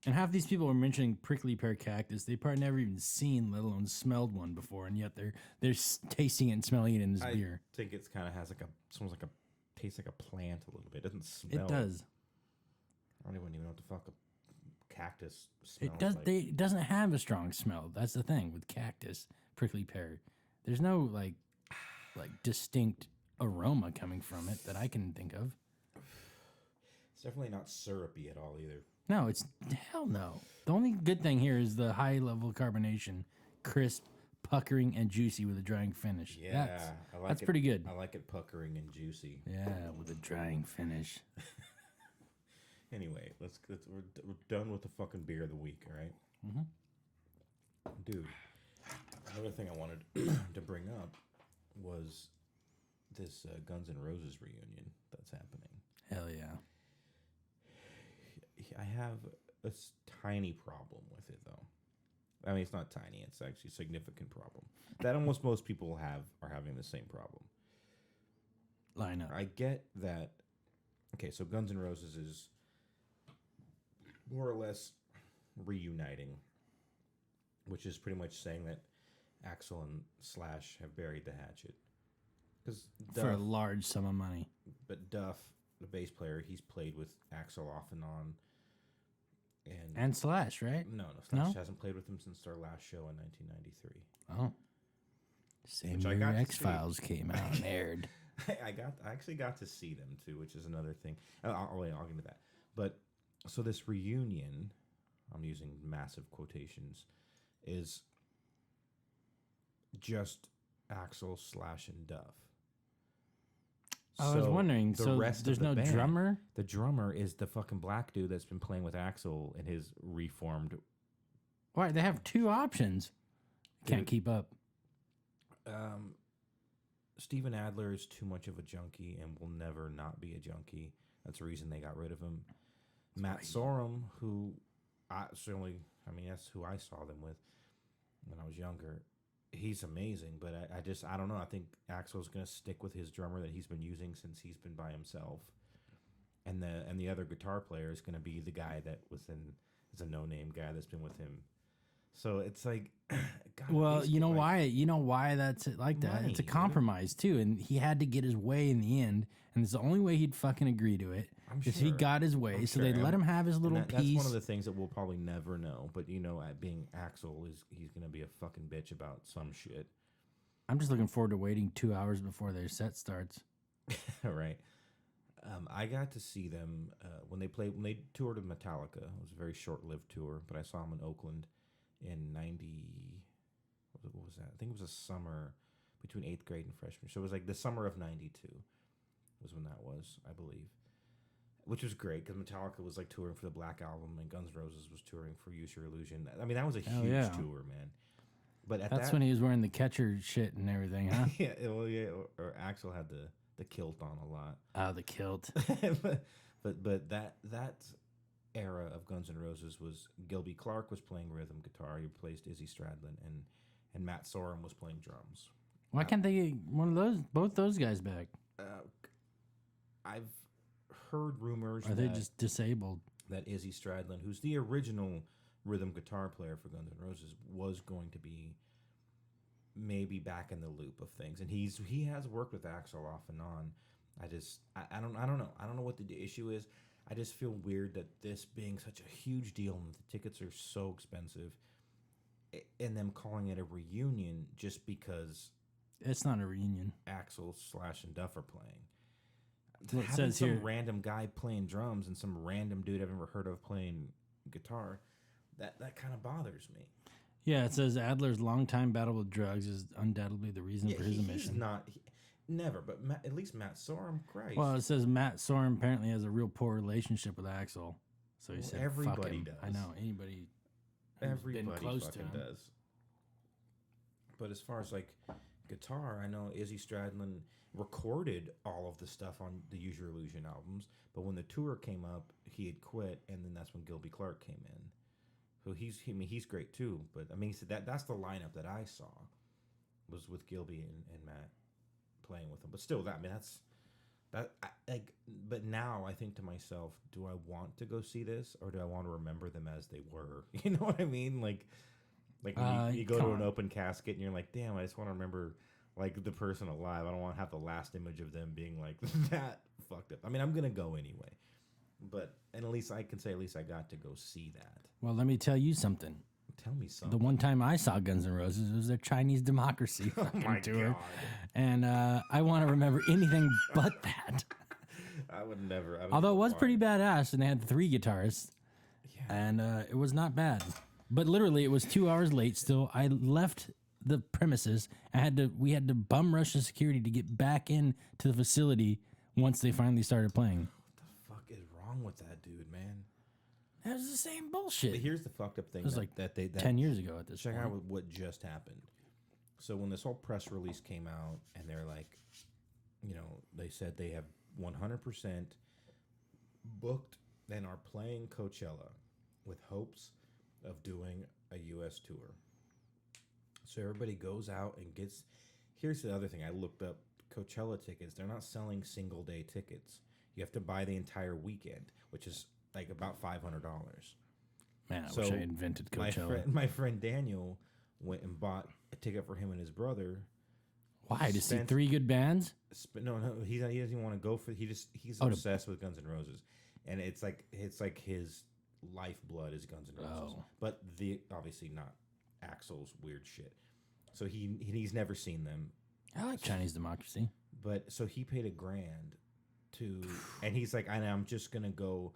And half these people are mentioning prickly pear cactus. They probably never even seen, let alone smelled one before, and yet they're tasting it and smelling it in this beer. I think it's kind of has smells like tastes like a plant a little bit. It doesn't smell. It does. I don't even know what the fuck a cactus smells It does. like. It doesn't have a strong smell. That's the thing with cactus, prickly pear. There's no like distinct aroma coming from it that I can think of. It's definitely not syrupy at all either. No, it's hell no. The only good thing here is the high level carbonation, crisp, puckering, and juicy with a drying finish. Yeah, that's pretty good. I like it puckering and juicy. Yeah, with a drying finish. Anyway, we're done with the fucking beer of the week, all right? Mm-hmm. Dude, another thing I wanted to bring up was this Guns N' Roses reunion that's happening. Hell yeah. I have a tiny problem with it, though. I mean, it's not tiny; it's actually a significant problem that almost most people are having the same problem. Line up. I get that. Okay, so Guns N' Roses is more or less reuniting, which is pretty much saying that Axl and Slash have buried the hatchet. Because For a large sum of money. But Duff, the bass player, he's played with Axl off and on. And Slash, right? No, Slash hasn't played with him since their last show in 1993. Oh. Same Which I year got to X-Files came out and aired. I actually got to see them too, which is another thing. I'll get into that. But so this reunion, I'm using massive quotations, is just Axl, Slash, and Duff. I was wondering, so there's no drummer? The drummer is the fucking black dude that's been playing with Axl in his reformed. Why? They have two options. Can't keep up. Steven Adler is too much of a junkie and will never not be a junkie. That's the reason they got rid of him. Matt Sorum, who that's who I saw them with when I was younger. He's amazing, but I don't know. I think Axl's going to stick with his drummer that he's been using since he's been by himself, and the other guitar player is going to be the guy that is a no-name guy that's been with him. So it's like, God, well, you know why that's like that. Money, it's a compromise too, and he had to get his way in the end, and it's the only way he'd fucking agree to it. I'm If sure. he got his way, I'm so sure. they let him have his little And piece. That's one of the things that we'll probably never know. But at being Axel, he's gonna be a fucking bitch about some shit. I'm just looking forward to waiting 2 hours before their set starts. Right. I got to see them when they toured with Metallica. It was a very short-lived tour, but I saw them in Oakland in '90. What was that? I think it was a summer between 8th grade and freshman. So it was like the summer of '92 was when that was, I believe. Which was great because Metallica was like touring for the Black Album and Guns N' Roses was touring for Use Your Illusion. I mean, that was a Hell huge yeah. tour, man. But That's when he was wearing the catcher shit and everything, huh? yeah, or Axel had the kilt on a lot. Oh, the kilt. but that era of Guns N' Roses was Gilby Clarke was playing rhythm guitar. He replaced Izzy Stradlin, and Matt Sorum was playing drums. Why can't they get both those guys back? I've heard rumors Are they just disabled? that Izzy Stradlin, who's the original rhythm guitar player for Guns N' Roses, was going to be maybe back in the loop of things, and he has worked with Axl off and on. I don't know. I don't know what the issue is. I just feel weird that this being such a huge deal and the tickets are so expensive, and them calling it a reunion just because It's not a reunion. Axl, Slash, and Duff are playing. Well, it Having says some here- random guy playing drums and some random dude I've never heard of playing guitar, that kind of bothers me. Yeah, it says Adler's longtime battle with drugs is undoubtedly the reason for his he's omission. not. Never, but at least Matt Sorum, Christ. Well, it says Matt Sorum apparently has a real poor relationship with Axl. So he said, "Fuck everybody him." does. I know anybody. who's everybody been close to fucking him. does. But as far as like guitar, I know Izzy Stradlin recorded all of the stuff on the Use Your Illusion albums, but when the tour came up, he had quit, and then that's when Gilby Clarke came in. So he's great too. But I mean, he said that's the lineup that I saw was with Gilby and Matt playing with him. But still, but now I think to myself, do I want to go see this, or do I want to remember them as they were? You know what I mean? Like when you go to an open casket and you're like, damn, I just want to remember like the person alive. I don't want to have the last image of them being like that fucked up. I mean, I'm gonna go anyway, and at least I can say at least I got to go see that. Well, let me tell you something. Tell me something. The one time I saw Guns N' Roses was their Chinese Democracy fucking my tour, God. and I want to remember anything but that. I would never. I don't Although it know was why. pretty badass, and they had 3 guitarists, and it was not bad. But literally, it was 2 hours late. Still, I left the premises. We had to bum rush the security to get back in to the facility once they finally started playing. What the fuck is wrong with that dude, man? That was the same bullshit. But here's the fucked up thing. It was like 10 years ago at this Check point. out what just happened. So when this whole press release came out, and they're like, they said they have 100% booked and are playing Coachella with hopes of doing a U.S. tour. So everybody goes out and gets. Here's the other thing. I looked up Coachella tickets. They're not selling single day tickets. You have to buy the entire weekend, which is like about $500. Man, I wish I invented Coachella. My friend Daniel went and bought a ticket for him and his brother. Why? To see spent- 3 good bands? No, he doesn't even want to go for. He's obsessed with Guns N' Roses, and it's like his lifeblood is Guns N' Roses. Oh. But obviously not Axl's weird shit. So he's never seen them. I like Chinese Democracy. But so he paid $1,000 to, and he's like, I'm just gonna go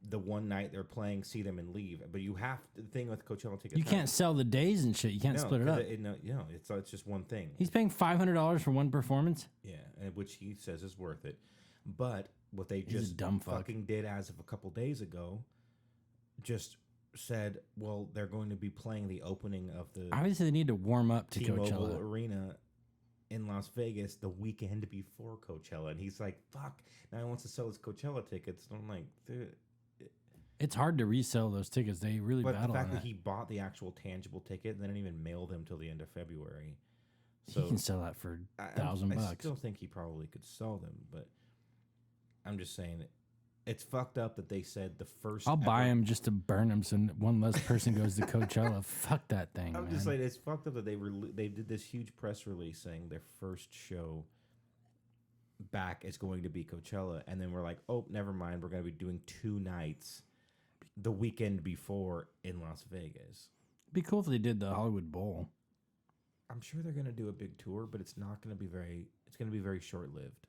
the one night they're playing, see them and leave. But you have the thing with Coachella tickets. You can't sell the days and shit. You can't split it up. It's just one thing. He's paying $500 for one performance? Yeah, and which he says is worth it. But what they He's a just dumb fuck. fucking did as of a couple days ago, just said, well, they're going to be playing the opening of the Obviously, they need to warm up to T-Mobile Coachella. Arena in Las Vegas the weekend before Coachella. And he's like, fuck, now he wants to sell his Coachella tickets. And I'm like, dude. It's hard to resell those tickets. They really But the battle on fact that. that he bought the actual tangible ticket and they didn't even mail them till the end of February. So He can sell that for I $1,000. still think he probably could sell them, but I'm just saying it's fucked up that they said the first. I'll buy ever- them just to burn them so one less person goes to Coachella. Fuck that thing, I'm man. just saying it's fucked up that they did this huge press release saying their first show back is going to be Coachella, and then we're like, oh, never mind, we're going to be doing 2 nights the weekend before in Las Vegas. It'd be cool if they did the Hollywood Bowl. I'm sure they're going to do a big tour, but it's not going to be it's going to be very short-lived.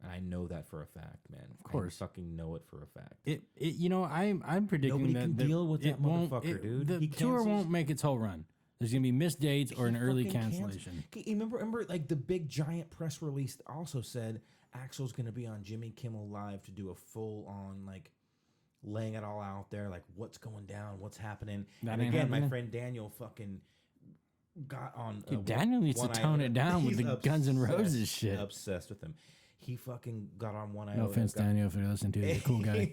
And I know that for a fact, man. Of course. I fucking know it for a fact. I'm predicting Nobody that can deal with that motherfucker, dude. The He tour cancels. won't make its whole run. There's gonna be missed dates or an early fucking cancellation. Okay, remember, like the big giant press release also said Axel's going to be on Jimmy Kimmel Live to do a full-on like laying it all out there, like what's going down, what's happening. That And ain't again, my happening. friend Daniel fucking got on. Dude, Daniel needs to tone it down with the Guns N' Roses shit. Obsessed with him. He fucking got on one eye. No offense, Daniel, if you're listening to it, you're a cool guy.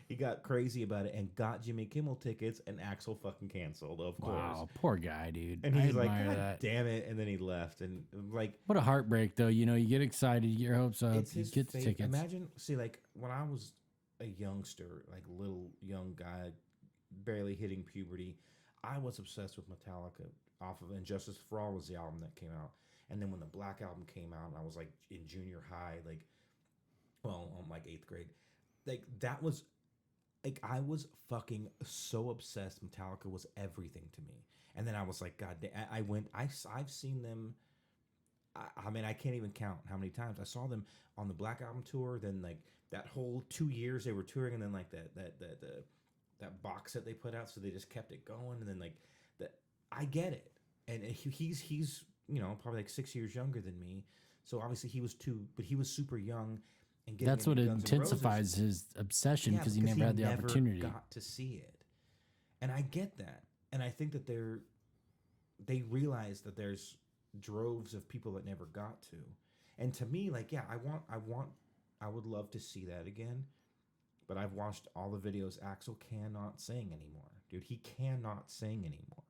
He got crazy about it and got Jimmy Kimmel tickets, and Axel fucking canceled, of course. Wow, poor guy, dude. And I he's like, admire God that. damn it. And then he left. And like, What a heartbreak, though. You know, you get excited, you get your hopes up, it's you his get the fate. tickets. Imagine, see, like when I was a youngster, like little young guy, barely hitting puberty, I was obsessed with Metallica off of Injustice for All was the album that came out. And then when the Black Album came out, and I was like in junior high, like, well, I'm like 8th grade, like that was, like I was fucking so obsessed. Metallica was everything to me. And then I was like, God damn, I've seen them. I mean, I can't even count how many times I saw them on the Black Album tour. Then like that whole 2 years they were touring, and then like that box set they put out, so they just kept it going. And then like that, I get it. And he's probably like 6 years younger than me, so obviously he was super young. And That's what intensifies his obsession, because he never had the opportunity. Got to see it, and I get that, and I think that they realize that there's droves of people that never got to, and to me, like, yeah, I would love to see that again, but I've watched all the videos. Axel cannot sing anymore, dude. He cannot sing anymore.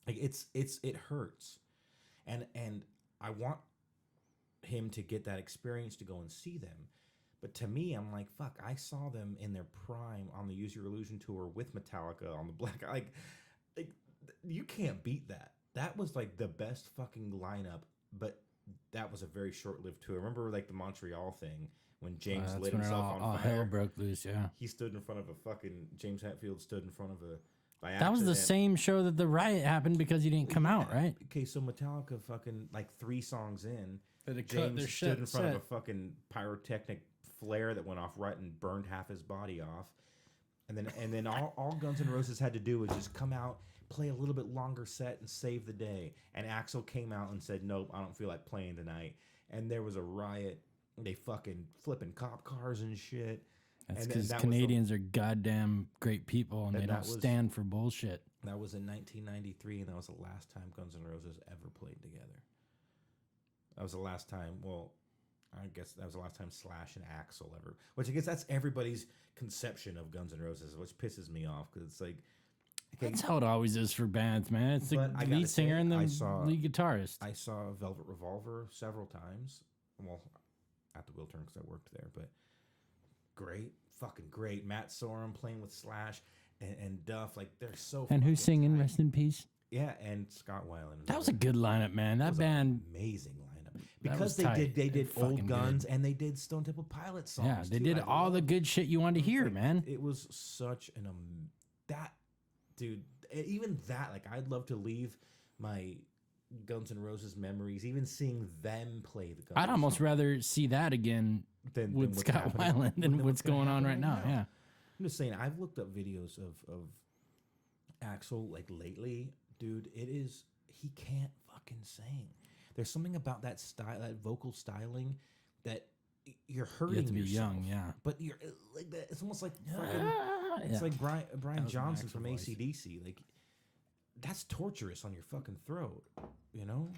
Like it hurts, and I want him to get that experience to go and see them. But to me, I'm like, fuck, I saw them in their prime on the Use Your Illusion tour with Metallica on the Black, like you can't beat that. That was like the best fucking lineup, but that was a very short-lived tour. Remember like the Montreal thing when James lit himself on fire? Hell broke loose, yeah. He stood in front of James Hetfield stood in front of by That was the accident. same show that the riot happened because he didn't come out, right? Okay, so Metallica fucking like 3 songs in, They cut James their stood in shit front of a set. fucking pyrotechnic flare that went off right and burned half his body off. And then all Guns N' Roses had to do was just come out, play a little bit longer set, and save the day. And Axl came out and said, nope, I don't feel like playing tonight. And there was a riot. They fucking flipping cop cars and shit. That's And then because that was Canadians are goddamn great people, and And they that don't was- stand for bullshit. That was in 1993, and that was the last time Guns N' Roses ever played together. That was the last time, well, I guess that was the last time Slash and Axl ever, which I guess that's everybody's conception of Guns N' Roses, which pisses me off, because it's like... okay, That's how it always is for bands, man. It's the But I gotta lead singer say, and the I saw- lead guitarist. I saw Velvet Revolver several times. Well, at the Wiltern, because I worked there, but great, fucking great. Matt Sorum playing with Slash and Duff, like they're so. And who's fucking singing tight. Rest in Peace? Yeah, and Scott Weiland. That was a good lineup, man. That was band, an amazing lineup was because they tight. did They're Old fucking Guns and they did Stone Temple Pilots songs. yeah, they too. did I all the loved good shit you wanted to hear, like, man. It was such an that dude. Even that, like, I'd love to leave my Guns N' Roses memories, even seeing them play the Guns. I'd almost rather see that again than with what's Scott happening- Weiland than than what's gonna going on happen right now. Yeah. I'm just saying, I've looked up videos of Axl like lately, dude. He can't fucking sing. There's something about that style, that vocal styling, that you're hurting You have to be yourself. young, yeah. But you're like that. It's almost like fucking. It's Yeah. like Brian That was Johnson Axl from voice. AC/DC. Like that's torturous on your fucking throat. You know,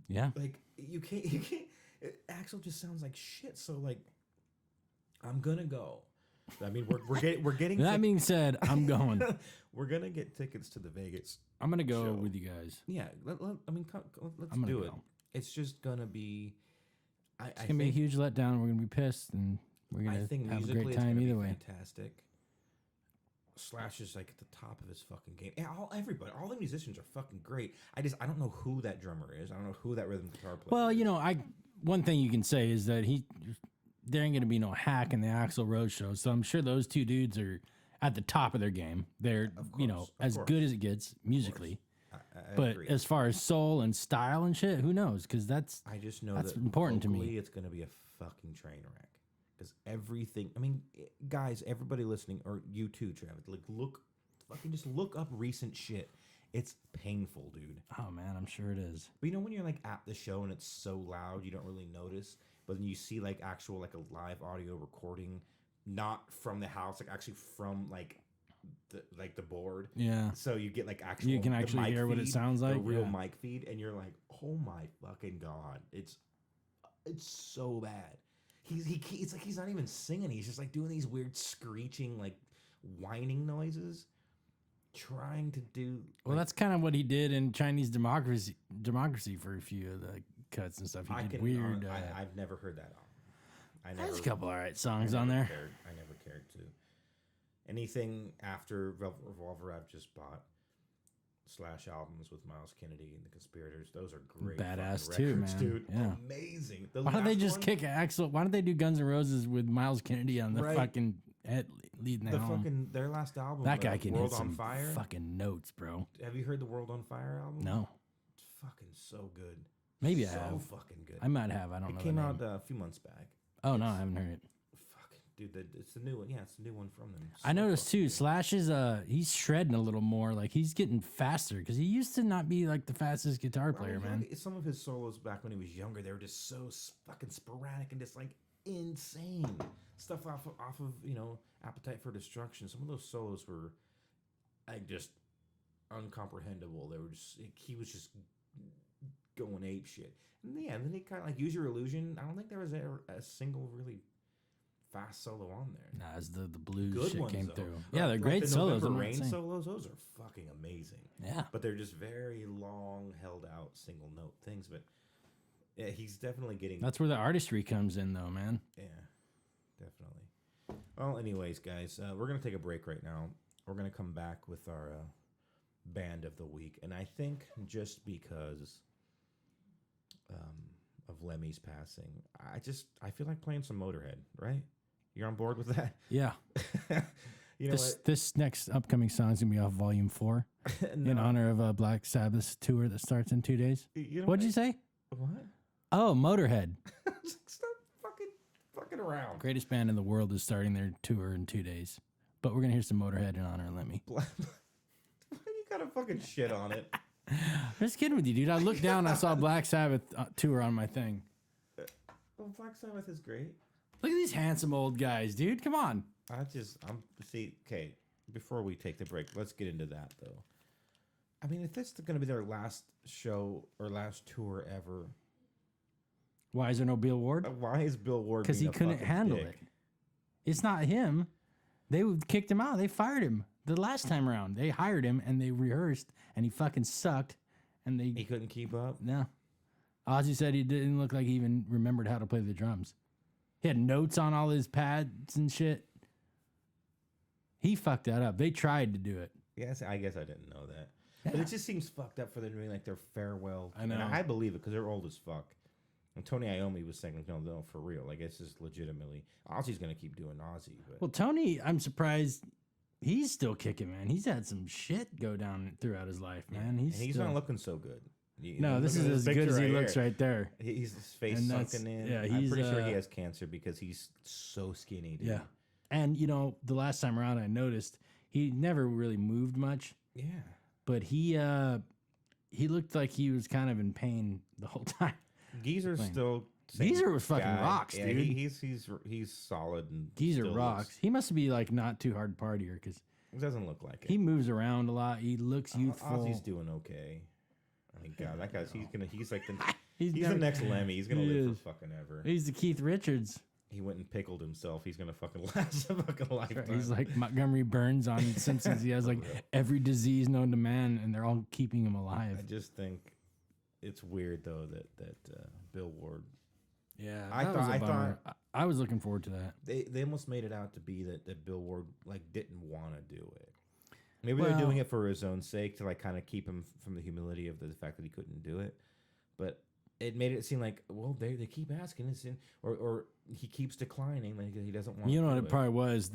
Yeah. like you can't. Axl just sounds like shit. So like, I'm gonna go. I mean, we're getting. That being said, I'm going. We're gonna get tickets to the Vegas. I'm going to go Show. with you guys. Yeah, I mean, let's I'm gonna do it. go. It's just gonna be. It's going to be a huge letdown. We're going to be pissed, and we're I going to think have a musically great it's time gonna either be way. fantastic. Slash is like at the top of his fucking game. And everybody, all the musicians are fucking great. I don't know who that drummer is. I don't know who that rhythm guitar player. Well, is. you know, one thing you can say is that there ain't gonna be no hack in the Axl Rose show. So I'm sure those two dudes are at the top of their game. They're as good as it gets musically. I But agree. as far as soul and style and shit, who knows? Because I just know that's that important to me. vocally it's going to be a fucking train wreck. Because everything, I mean, guys, everybody listening, or you too, Travis, like just look up recent shit. It's painful, dude. Oh man, I'm sure it is. But you know when you're like at the show and it's so loud you don't really notice, but then you see like actual like a live audio recording, not from the house, like actually from like the board. Yeah. So you get like actual. You can the actually mic hear what it feed, sounds like, the real yeah. mic feed, and you're like, oh my fucking god, it's so bad. It's like he's not even singing. He's just like doing these weird screeching, like whining noises, trying to do. Well, that's kind of what he did in Chinese democracy for a few of the cuts and stuff. He did weird. I've never heard that album. There's a couple all right songs on there. I never cared to. Anything after Revolver I've just bought / albums with Miles Kennedy and the Conspirators. Those are great. Badass fucking too, records, man. dude. Yeah. Amazing. Why don't they just kick Axl? Why don't they do Guns N' Roses with Miles Kennedy on the Right. fucking head leading the home? fucking their last album? That guy can World hit on some Fire. fucking notes, bro. Have you heard the World on Fire album? No, It's fucking so good. maybe I so have. fucking good. I might have. I don't know. It came the out name. a few months back. Oh no, I haven't heard it. Fuck, dude, it's the new one. Yeah, it's the new one from them. I So noticed fucking too. good. Slash is he's shredding a little more. Like he's getting faster because he used to not be like the fastest guitar player, Well, man. Some of his solos back when he was younger, they were just so fucking sporadic and just like insane stuff off of Appetite for Destruction. Some of those solos were like just uncomprehendable. They were just he was just going ape shit. And yeah, then he kind of like Use Your Illusion. I don't think there was ever a single really fast solo on there. Nah, as the blues Good shit ones came though. through. Yeah, they're Like great the solos. November I'm not Rain saying. solos, those are fucking amazing. Yeah. But they're just very long, held out single note things. But yeah, he's definitely getting. That's where the artistry comes in, though, man. Yeah, definitely. Well, anyways, guys, we're gonna take a break right now. We're gonna come back with our band of the week, and I think just because of Lemmy's passing, I feel like playing some Motorhead. Right? You're on board with that? Yeah. You know This next upcoming song is gonna be off Volume 4 what? in honor of a Black Sabbath tour that starts in 2 days. You know What'd you say? What? Oh, Motorhead. Stop fucking around. Greatest band in the world is starting their tour in 2 days. But we're gonna hear some Motorhead in honor of Lemmy. You gotta fucking shit on it. I'm just kidding with you, dude. I looked down, I saw Black Sabbath tour on my thing. Well, Black Sabbath is great. Look at these handsome old guys, dude. Come on. Okay, before we take the break, let's get into that though. I mean, if this is going to be their last show or last tour ever, Why is there no Bill Ward? why is Bill Ward? Because he being a couldn't fucking handle dick? it. It's not him. They kicked him out. They fired him the last time around. They hired him and they rehearsed, and he fucking sucked. And He they couldn't keep up. no. Ozzy said he didn't look like he even remembered how to play the drums. He had notes on all his pads and shit. He fucked that up. They tried to do it. Yes, I guess I didn't know that. But it just seems fucked up for them doing like their farewell. I know. And I believe it because they're old as fuck. And Tony Iommi was saying, no, for real. Like, it's just legitimately. Ozzy's going to keep doing Ozzy. But Well, Tony, I'm surprised he's still kicking, man. He's had some shit go down throughout his life, man. and he's still, not looking so good. No, this look is at as good picture as he right looks here. right there. His face And that's- sunken in. yeah, I'm he's, pretty sure he has cancer because he's so skinny, dude. Yeah. And, you know, the last time around I noticed he never really moved much, Yeah. but he looked like he was kind of in pain the whole time. Geezer's Playing. still. same Geezer was fucking guy. rocks, Yeah, dude. He's solid and Geezer still rocks. looks- He must be like not too hard partier because It doesn't look like it. he moves around a lot. He looks youthful. Ozzy's doing okay. I mean, God, that guy's he's like the He's he's never- the next Lemmy. He's gonna He live is. for fucking ever. He's the Keith Richards. He went and pickled himself. He's gonna fucking last a fucking lifetime. He's like Montgomery Burns on Simpsons. He has like every disease known to man, and they're all keeping him alive. I just think it's weird though that Bill Ward. Yeah, I thought I was looking forward to that. They almost made it out to be that Bill Ward like didn't want to do it. Maybe they're Well- doing it for his own sake to like kind of keep him from the humility of the fact that he couldn't do it. But it made it seem like, well, they keep asking this, or he keeps declining, like he doesn't want. You know to what do it probably was?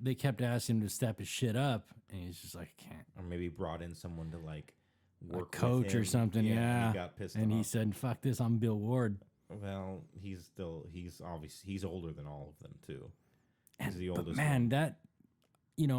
They kept asking him to step his shit up, and he's just like, I can't. Or maybe brought in someone to like work A coach with him. or something, yeah. He got pissed And off. he said, "Fuck this, I'm Bill Ward." Well, he's obviously he's older than all of them too. He's the oldest. But man, one. that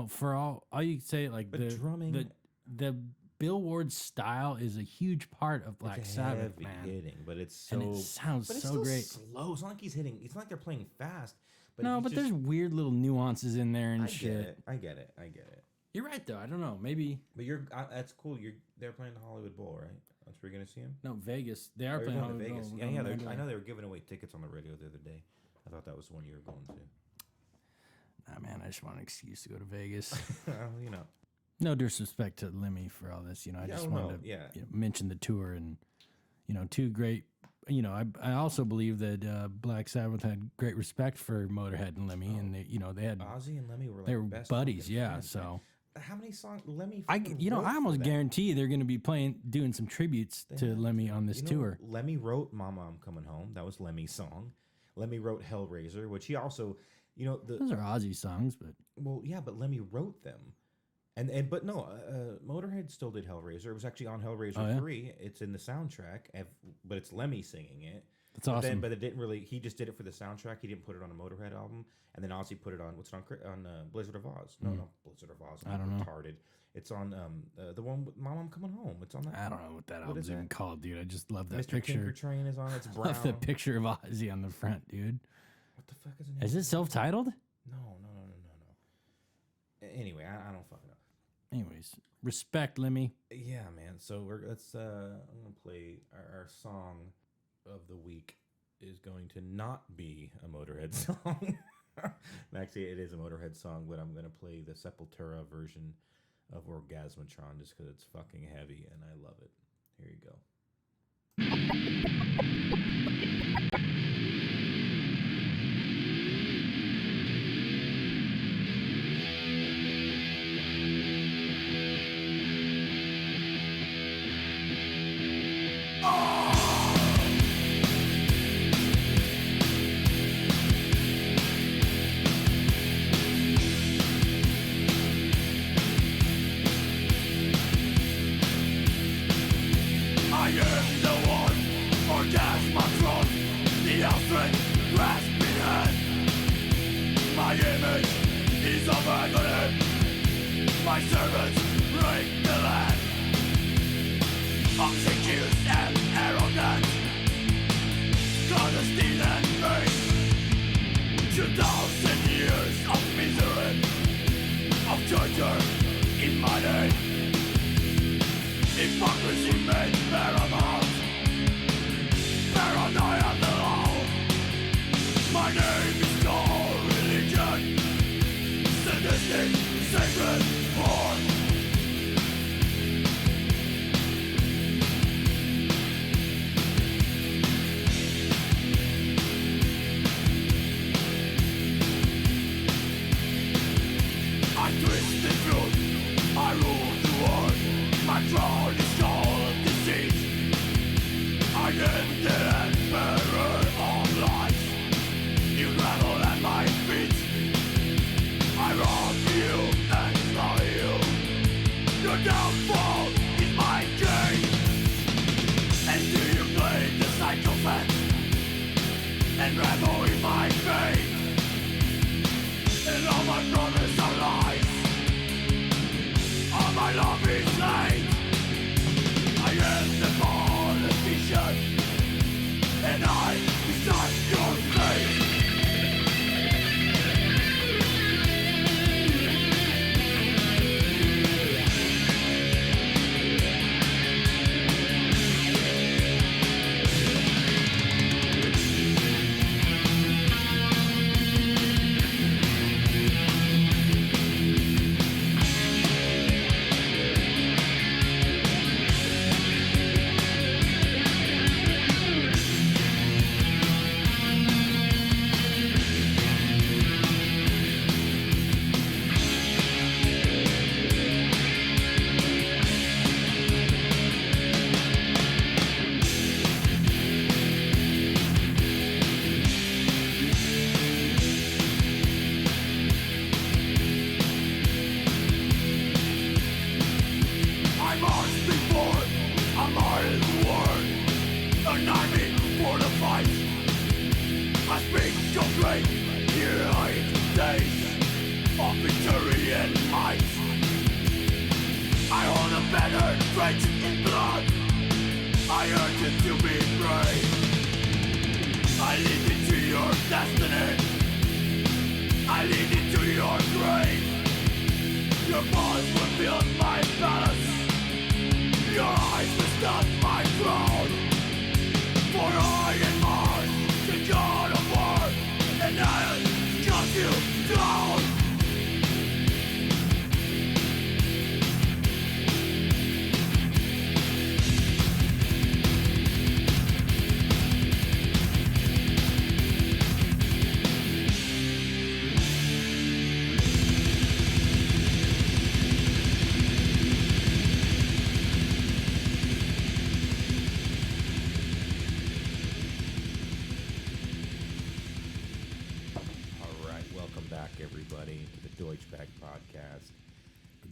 for all you could say, like But drumming, the Bill Ward style is a huge part of Black it's Sabbath, heavy man. hitting, but it's And so. it sounds but it's so still great. slow. It's not like he's hitting. It's not like they're playing fast. But No, he's but just, there's weird little nuances in there and I shit. get it. You're right though. I don't know. Maybe But that's cool. They're playing the Hollywood Bowl, right? That's where you're gonna see him. no Vegas. They are Oh, you're playing going to Hollywood Vegas. Bowl. Yeah. I know they were giving away tickets on the radio the other day. I thought that was the one you were going to. Nah, man, I just want an excuse to go to Vegas. You know. No disrespect to Lemmy for all this. I just wanted to mention the tour and two great. I also believe that Black Sabbath had great respect for Motorhead and Lemmy, and they had Ozzy and Lemmy were like they were best buddies. fucking Yeah, friends, so. man. How many songs Lemmy? I fucking wrote I for almost them? guarantee they're going to be doing some tributes to Lemmy on this tour. Lemmy wrote "Mama, I'm Coming Home." That was Lemmy's song. Lemmy wrote "Hellraiser," which he also, Those are Ozzy songs, but but Lemmy wrote them. But no, Motorhead still did Hellraiser. It was actually on Hellraiser 3. It's in the soundtrack, but it's Lemmy singing it. that's awesome. But it didn't really. He just did it for the soundtrack. He didn't put it on a Motorhead album. And then Ozzy put it on. What's it on Blizzard of Oz? No, Blizzard of Oz. I don't know. Retarded. It's on the one with "Mom, I'm Coming Home." It's on that. I don't know what that What album's is even that? called, dude. I just love that Mr. Tinker picture. Train is on. It's brown. Love the picture of Ozzy on the front, dude. What the fuck is it? Is it self-titled? No. Anyway, I don't fucking know. Anyways, respect, Lemmy. Yeah, man. So I'm gonna play our song of the week is going to not be a Motorhead song. Actually, it is a Motorhead song, but I'm gonna play the Sepultura version of Orgasmatron just because it's fucking heavy and I love it. Here you go. an army for the fight. I speak your great heroic days of victory and might. I hold a banner drenched in blood. I urge you to be brave. I lead you to your destiny. I lead you to your grave. Your bullets will build my palace. Your eyes will stop my throne. For I am Mars, the god of war, and I'll cut you down. Everybody to the DeutschBag Podcast.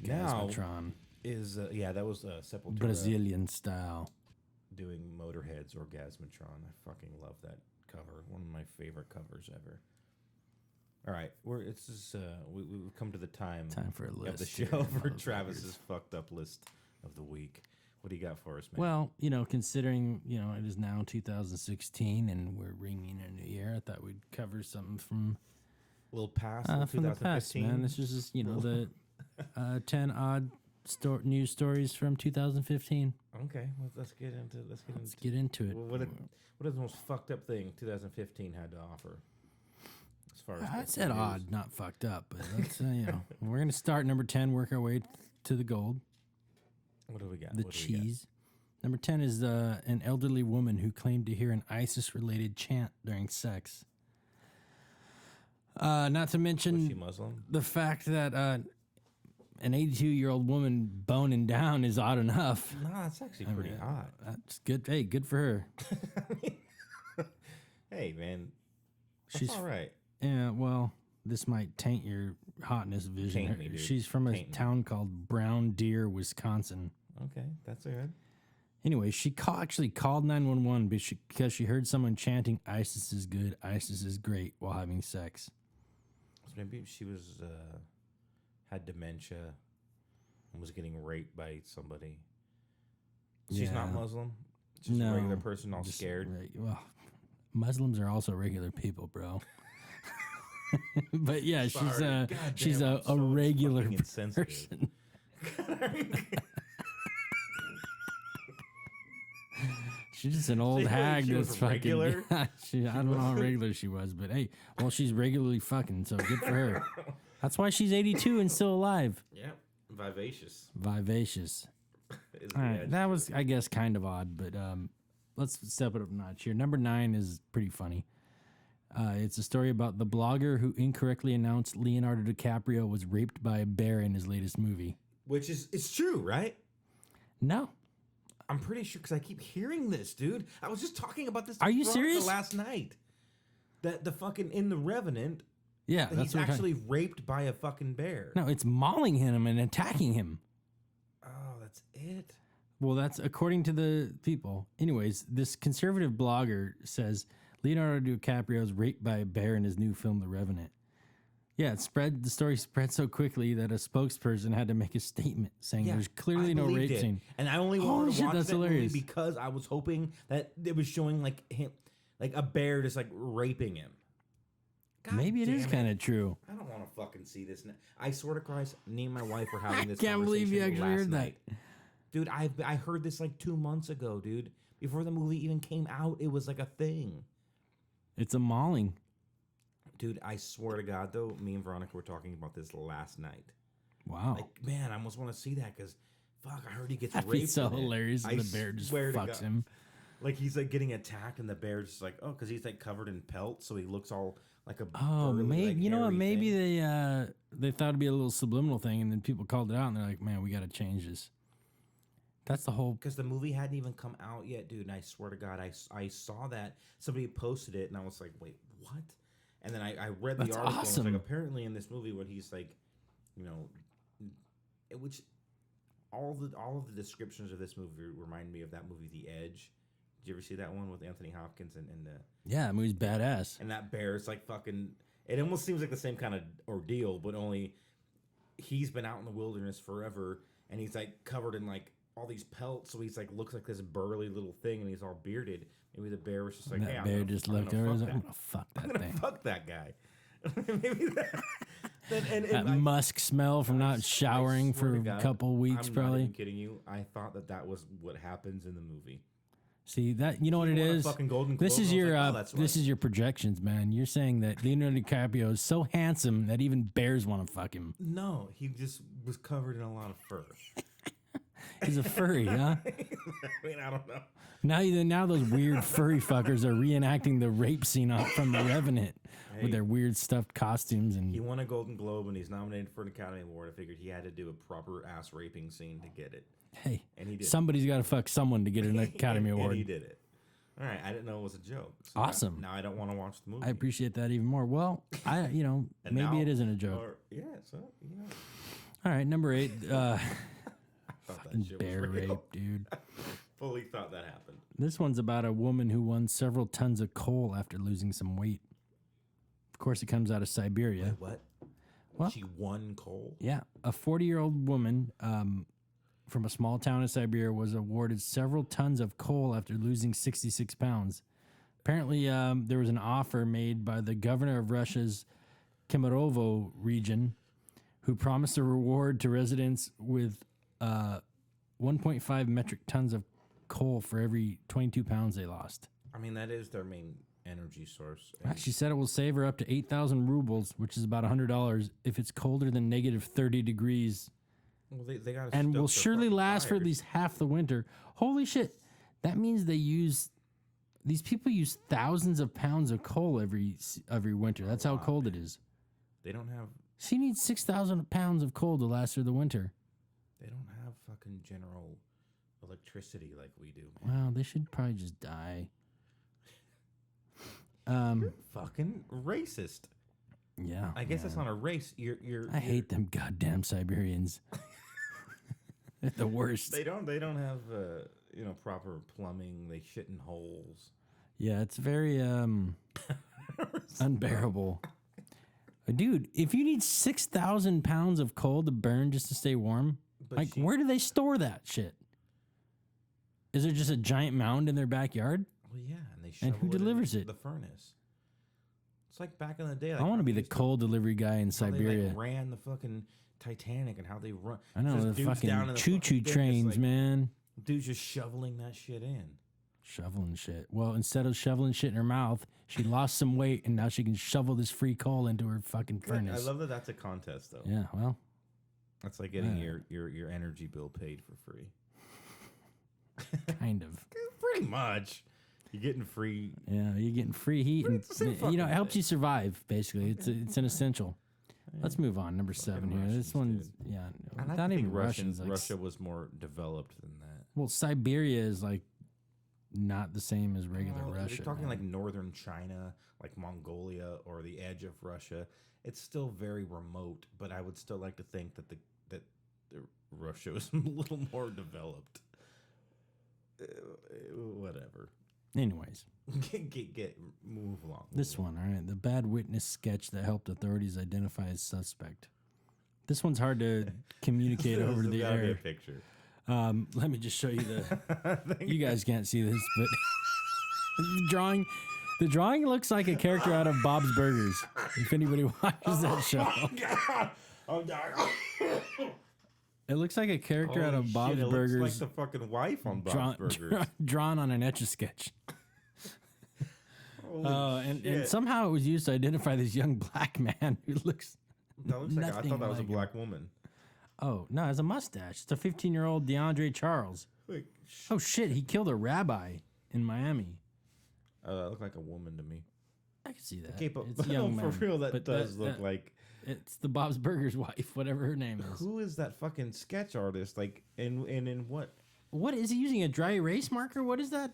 Now Gasmatron. is that was Sepultura Brazilian style. doing Motorhead's Orgasmatron. I fucking love that cover. One of my favorite covers ever. All right, we've come to the time For a list of the here, show for motherfuckers. Travis's fucked up list of the week. What do you got for us, man? Well, considering, it is now 2016 and we're ringing a new year, I thought we'd cover something from a little past from the past, 2015. man. This is just, the 10 odd news stories from 2015. Okay, well, let's get into it. What is the most fucked up thing 2015 had to offer? As far as I said odd, not fucked up, but let's, we're going to start number 10, work our way to the gold. What do we got? The cheese. Number 10 is an elderly woman who claimed to hear an ISIS-related chant during sex. Not to mention Was she Muslim? the fact that an 82-year-old woman boning down is odd enough. No, it's actually pretty hot. That's good. Hey, good for her. Hey, man, she's all right. Yeah, well, this might taint your hotness vision. Taint me, dude. She's from a Taint me. town called Brown Deer, Wisconsin. Okay, that's good. Anyway, she actually called 911 because she heard someone chanting, "ISIS is good, ISIS is great," while having sex. So maybe she was had dementia and was getting raped by somebody. She's not Muslim. Just a regular person, all scared. Well, Muslims are also regular people, bro. But yeah, she's a regular fucking insensitive. person. She's just an old So hag she was that's fucking. regular? I don't know how regular she was, but hey, well, she's regularly fucking, so good for her. That's why she's 82 and still alive. Yeah, vivacious. Vivacious. Is All the right, edge that to was, it. I guess, kind of odd, but let's step it up a notch here. Number 9 is pretty funny. It's a story about the blogger who incorrectly announced Leonardo DiCaprio was raped by a bear in his latest movie. Which is it's true, right? No. I'm pretty sure because I keep hearing this, dude. I was just talking about this. Are you Veronica serious? Last night, that the fucking in the Revenant, Yeah, that that's he's what we're actually raped by a fucking bear. No, it's mauling him and attacking him. Oh, that's it. Well, that's according to the people. Anyways, this conservative blogger says Leonardo DiCaprio is raped by a bear in his new film, The Revenant. Yeah, the story spread so quickly that a spokesperson had to make a statement saying there's clearly I no believed rape it. scene. And I only Holy wanted to shit, watch that's that hilarious. movie because I was hoping that it was showing like him, like a bear just like raping him. God Maybe it is damn kind of true. I don't want to fucking see this. I swear to Christ, me and my wife were having this. can't believe you conversation actually last heard that. night. Dude. I heard this like 2 months ago, dude. Before the movie even came out, it was like a thing. It's a mauling. Dude, I swear to God, though, me and Veronica were talking about this last night. Wow. Like, man, I almost want to see that because, fuck, I heard he gets That'd raped. be so in it. hilarious I if the bear just swear to fucks God. him. Like he's like getting attacked, and the bear's just like, oh, because he's like covered in pelt, so he looks all like a. Oh, burly, maybe like, you know what? hairy Maybe thing. they thought it'd be a little subliminal thing, and then people called it out, and they're like, "Man, we got to change this." That's the whole. Because the movie hadn't even come out yet, dude. And I swear to God, I saw that somebody posted it, and I was like, wait, what? And then I read the That's article. awesome. And it's like apparently in this movie, when he's like, you know, which all of the descriptions of this movie remind me of that movie, The Edge, Did you ever see that one with Anthony Hopkins and Yeah, that movie's badass. and that bear is like fucking. It almost seems like the same kind of ordeal, but only he's been out in the wilderness forever, and he's like covered in like all these pelts, so he's like looks like this burly little thing, and he's all bearded. Maybe the bear was just like, That hey, bear just looked over and was like, I'm gonna fuck I'm that gonna thing. fuck that guy. Maybe that. And That musk smell from not showering for a couple weeks, I'm probably. not even kidding you. I thought that was what happens in the movie. See that? You know what it won a is. fucking Golden This Globe, is and I was your like, oh, that's this right. is your projections, man. You're saying that Leonardo DiCaprio is so handsome that even bears want to fuck him. No, he just was covered in a lot of fur. He's a furry, huh? I mean, I don't know. Now those weird furry fuckers are reenacting the rape scene from The Revenant with their weird stuffed costumes and He won a Golden Globe and he's nominated for an Academy Award. I figured he had to do a proper ass raping scene to get it. hey, And he did. somebody's got to fuck someone to get an Academy And Award. he did it. All right, I didn't know it was a joke. So Awesome. Now I don't want to watch the movie. I appreciate that even more. Well, And maybe now- it isn't a joke. Yeah, so All right, number 8, I thought that shit bear was real. rape, dude. Fully thought that happened. This one's about a woman who won several tons of coal after losing some weight. Of course, it comes out of Siberia. What? Well- She won coal? Yeah, a 40-year-old woman from a small town in Siberia was awarded several tons of coal after losing 66 pounds. Apparently, there was an offer made by the governor of Russia's Kemerovo region, who promised a reward to residents with 1.5 metric tons of coal for every 22 pounds they lost. I mean, that is their main energy source. And She said it will save her up to 8,000 rubles, which is about $100, if it's colder than negative 30 degrees, well, they got and will surely last for at least half the winter. Holy shit. That means these people use thousands of pounds of coal every winter. That's how cold it is. They don't have. She needs 6,000 pounds of coal to last her the winter. They don't have fucking general electricity like we do. Man. Wow, they should probably just die. Fucking racist. Yeah. I guess that's not a race. You're. I hate them goddamn Siberians. They're the worst. They don't have proper plumbing. They shit in holes. Yeah, it's very unbearable. Dude, if you need 6,000 pounds of coal to burn just to stay warm, But where do they store that shit? Is there just a giant mound in their backyard? Well, yeah, and they. And who shovel delivers in it? The furnace. It's like back in the day. Like I want how to be they the used coal delivery guy in how they, Siberia. like, ran the fucking Titanic and how they run. I know, There's the dudes down fucking in the choo-choo fucking thing, just trains, like, man. Dude's just shoveling that shit in. Shoveling shit. Well, instead of shoveling shit in her mouth, she lost some weight, and now she can shovel this free coal into her fucking furnace. I love that that's a contest, though. Yeah, well, That's like getting Yeah. your energy bill paid for free. kind of. Pretty much. You're getting free. Yeah, you're getting free heat, and It's the same it fucking helps thing. you survive. Basically, it's an essential. Let's move on. Number 7 here. This Russians, one's dude. yeah, And I not think even Russians. Like, Russia was more developed than that. well, Siberia is like not the same as regular Well, Russia. You're talking man. like northern China, like Mongolia, or the edge of Russia. It's still very remote, but I would still like to think that the Russia was a little more developed. Whatever. Anyways, Move along. this one, all right, the bad witness sketch that helped authorities identify a suspect. This one's hard to communicate over There's the gotta be a air. picture. Let me just show you the. You guys can't see this, but the drawing looks like a character out of Bob's Burgers. If anybody watches that show, I'm dying. it looks like a character out Holy of Bob's shit, it Burgers, looks like the fucking wife on Bob's Burgers. drawn on an Etch-a-Sketch. Holy And shit. somehow it was used to identify this young black man who looks. That looks like I nothing thought that was a like him. black woman. Oh no, it's a mustache. It's a 15-year-old DeAndre Charles. Wait, Oh shit, he killed a rabbi in Miami. that looked like a woman to me. I can see that. Okay, but It's a young for man. real, that But does look like. It's the Bob's Burgers wife, whatever her name is. Who is that fucking sketch artist? Like, and in what? What is he using? A dry erase marker? What is that?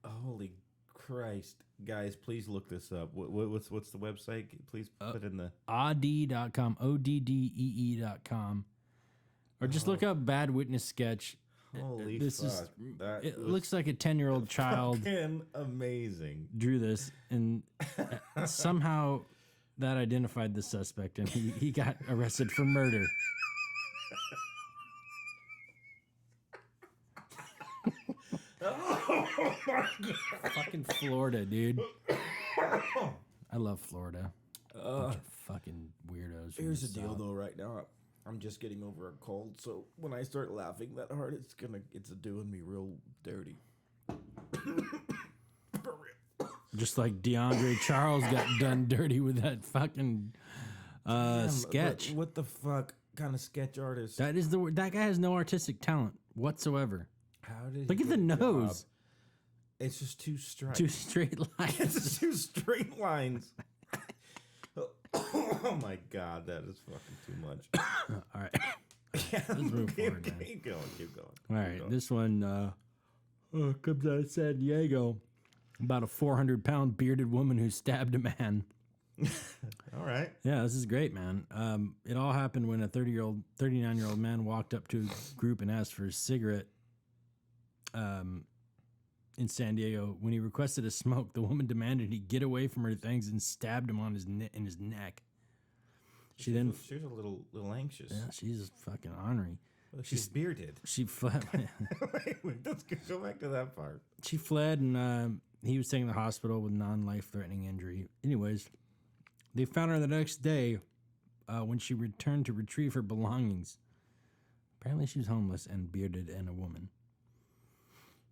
Holy Christ, guys! Please look this up. What's the website? Please put in the. Odd.com, ODDEE.com. Or just look up Bad Witness Sketch Holy This fuck. is- That It was looks like a 10-year-old child fucking amazing. drew this, and somehow that identified the suspect, and he got arrested for murder. Fucking Florida, dude. I love Florida. Bunch of fucking weirdos. from Here's the the deal, South. though. Right now, I'm just getting over a cold, so when I start laughing that hard, it's doing me real dirty. For real. Just like DeAndre Charles got done dirty with that fucking Damn, sketch. What the fuck kind of sketch artist? That guy has no artistic talent whatsoever. How did Look he at the get a job? nose. It's just two stripes. Two straight lines. It's just two straight lines. Oh my god, that is fucking too much. All right. Let's move forward, man. Keep going. All right. This one comes out of San Diego. About a 400-pound bearded woman who stabbed a man. All right. Yeah, this is great, man. It all happened when a 39-year-old man walked up to a group and asked for a cigarette in San Diego. When he requested a smoke, the woman demanded he get away from her things and stabbed him on in his neck. She was a little anxious. Yeah, she's fucking ornery. Well, she's bearded. She fled. Wait, let's go back to that part. She fled, and he was taken to the hospital with non-life-threatening injury. Anyways, they found her the next day when she returned to retrieve her belongings. Apparently, she was homeless and bearded and a woman.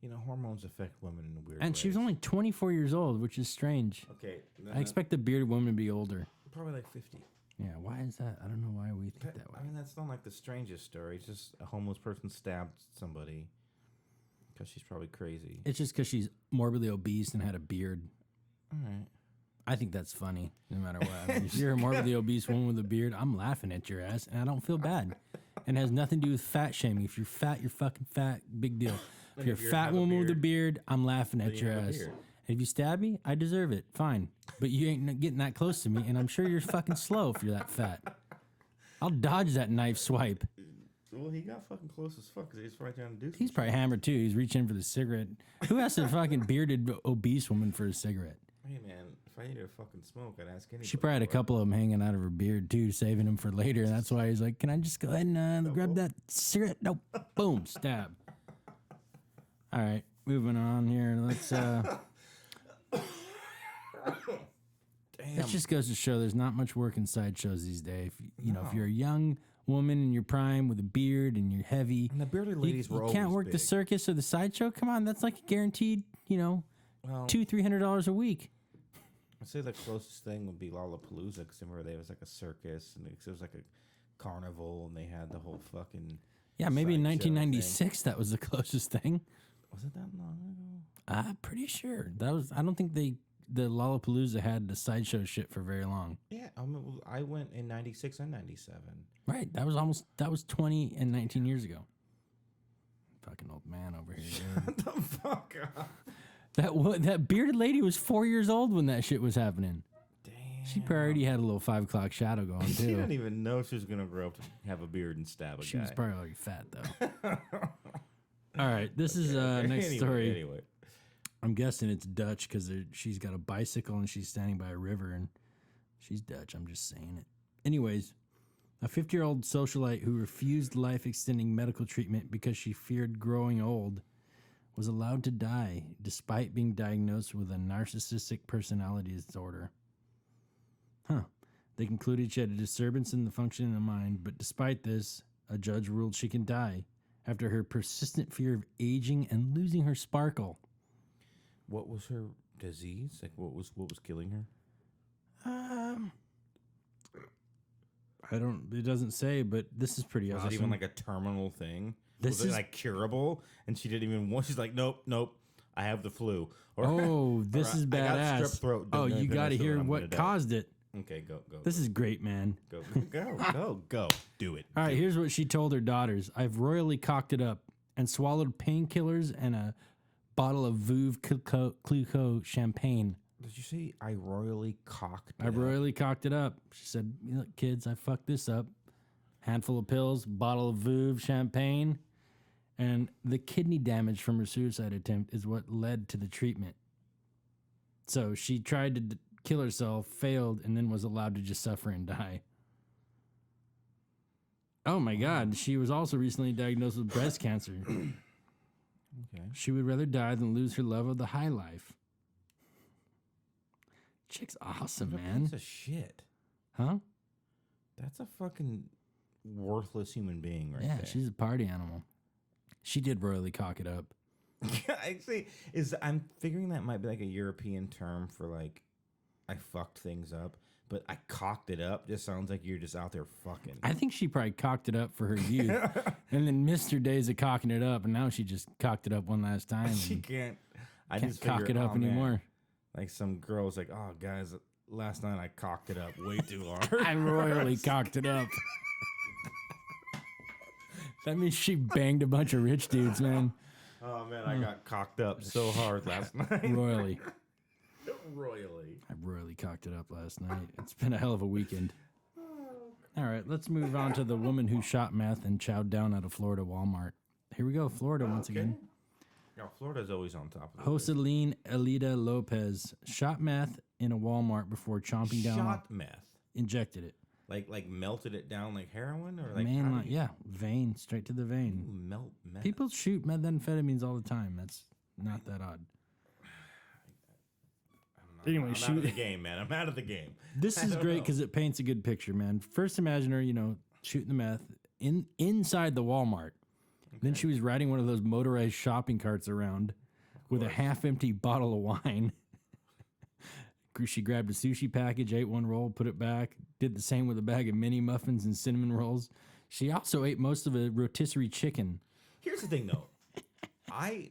You know, hormones affect women in weird And ways. she was only 24 years old, which is strange. Okay. I expect the bearded woman to be older. Probably like 50. Yeah, why is that? I don't know why we think that I way. mean, that's not like the strangest story. It's just a homeless person stabbed somebody because she's probably crazy. It's just because she's morbidly obese and had a beard. All right. I think that's funny, no matter what. I mean, if you're a morbidly obese woman with a beard, I'm laughing at your ass, and I don't feel bad. And it has nothing to do with fat shaming. If you're fat, you're fucking fat. Big deal. If you're a you fat have a woman with a beard, beard, I'm laughing at you your have a ass. beard. And if you stab me, I deserve it. Fine. But you ain't getting that close to me, and I'm sure you're fucking slow if you're that fat. I'll dodge that knife swipe. Well, he got fucking close as fuck because he's probably trying to do He's probably hammered too. He's reaching for the cigarette. Who asked a fucking bearded obese woman for a cigarette? Hey, man, if I needed a fucking smoke, I'd ask anybody. She probably had a for it. couple of them hanging out of her beard too, saving them for later. And that's why he's like, "Can I just go ahead and grab that cigarette?" Nope. Boom. Stab. All right, moving on here. Let's. That just goes to show there's not much work in sideshows these days. If you're a young woman in your prime with a beard and you're heavy, And the bearded you, ladies were you can't always work big. the circus or the sideshow. Come on, that's like a guaranteed, Well, $200-$300 a week. I'd say the closest thing would be Lollapalooza because remember there was like a circus and it was like a carnival and they had the whole fucking. Yeah, maybe in sideshow thing. 1996 that was the closest thing. Was it that long ago? I'm pretty sure that was. I don't think the Lollapalooza had the sideshow shit for very long. Yeah, I went in '96 and '97. Right, that was 20 and 19 years ago. Fucking old man over here. Dude. What the fuck up? That bearded lady was 4 years old when that shit was happening. Damn. She probably already had a little 5 o'clock shadow going She too. didn't even know she was gonna grow up to have a beard and stab a She guy. was probably already fat though. All right, this is next Anyway, story. Anyway, I'm guessing it's Dutch because she's got a bicycle and she's standing by a river and she's Dutch. I'm just saying it. Anyways, a 50-year-old socialite who refused life-extending medical treatment because she feared growing old was allowed to die despite being diagnosed with a narcissistic personality disorder. They concluded she had a disturbance in the functioning of the mind, but despite this, a judge ruled she can die after her persistent fear of aging and losing her sparkle. what was her disease? Like, what was killing her? It doesn't say, but this is pretty Was awesome. it even like a terminal thing? This was it is- like curable? And she didn't even want. She's like, nope. I have the flu. Or, Oh, this or, is I got badass. strep throat. Oh, you got to penicillin, hear I'm what gonna die. caused it. Okay, go. This is great, man. Go. Do it. All right, here's what she told her daughters. I've royally cocked it up and swallowed painkillers and a bottle of Veuve Clicquot champagne. Did you say I royally cocked? I royally cocked it up. She said, look, kids, I fucked this up. Handful of pills, bottle of Veuve champagne, And the kidney damage from her suicide attempt is what led to the treatment. So she tried to kill herself, failed, and then was allowed to just suffer and die. Oh my God. She was also recently diagnosed with breast cancer. Okay. She would rather die than lose her love of the high life. Chick's awesome, man. That's a shit. Huh? That's a fucking worthless human being right Yeah, there. she's a party animal. She did royally cock it up. Actually, I'm figuring that might be like a European term for like I fucked things up, but I cocked it up just sounds like you're just out there fucking. I think she probably cocked it up for her youth and then missed her days of cocking it up, and now she just cocked it up one last time. She and can't. I can't just cock figure, it up oh, man, anymore. Like some girl's like, oh guys, last night I cocked it up way too hard. I royally cocked it up. That means she banged a bunch of rich dudes, man. Oh man, I got cocked up so hard last night. Royally. Royally. I royally cocked it up last night. It's been a hell of a weekend. All right, let's move on to the woman who shot meth and chowed down at a Florida Walmart. Here we go, Florida once again. Yeah, Florida's always on top of it. Joseline Elida Lopez shot meth in a Walmart before chomping down. Shot meth. Injected it. Like melted it down like heroin or like Man, how like, do you yeah, vein, straight to the vein. melt meth? People shoot methamphetamines all the time. That's not that odd. Anyway, I'm out of the game, man. I'm out of the game. This I is don't great know. because it paints a good picture, man. First, imagine her, shooting the meth inside the Walmart. Then she was riding one of those motorized shopping carts around with a half-empty bottle of wine. She grabbed a sushi package, ate one roll, put it back, did the same with a bag of mini muffins and cinnamon rolls. She also ate most of a rotisserie chicken. Here's the thing, though. I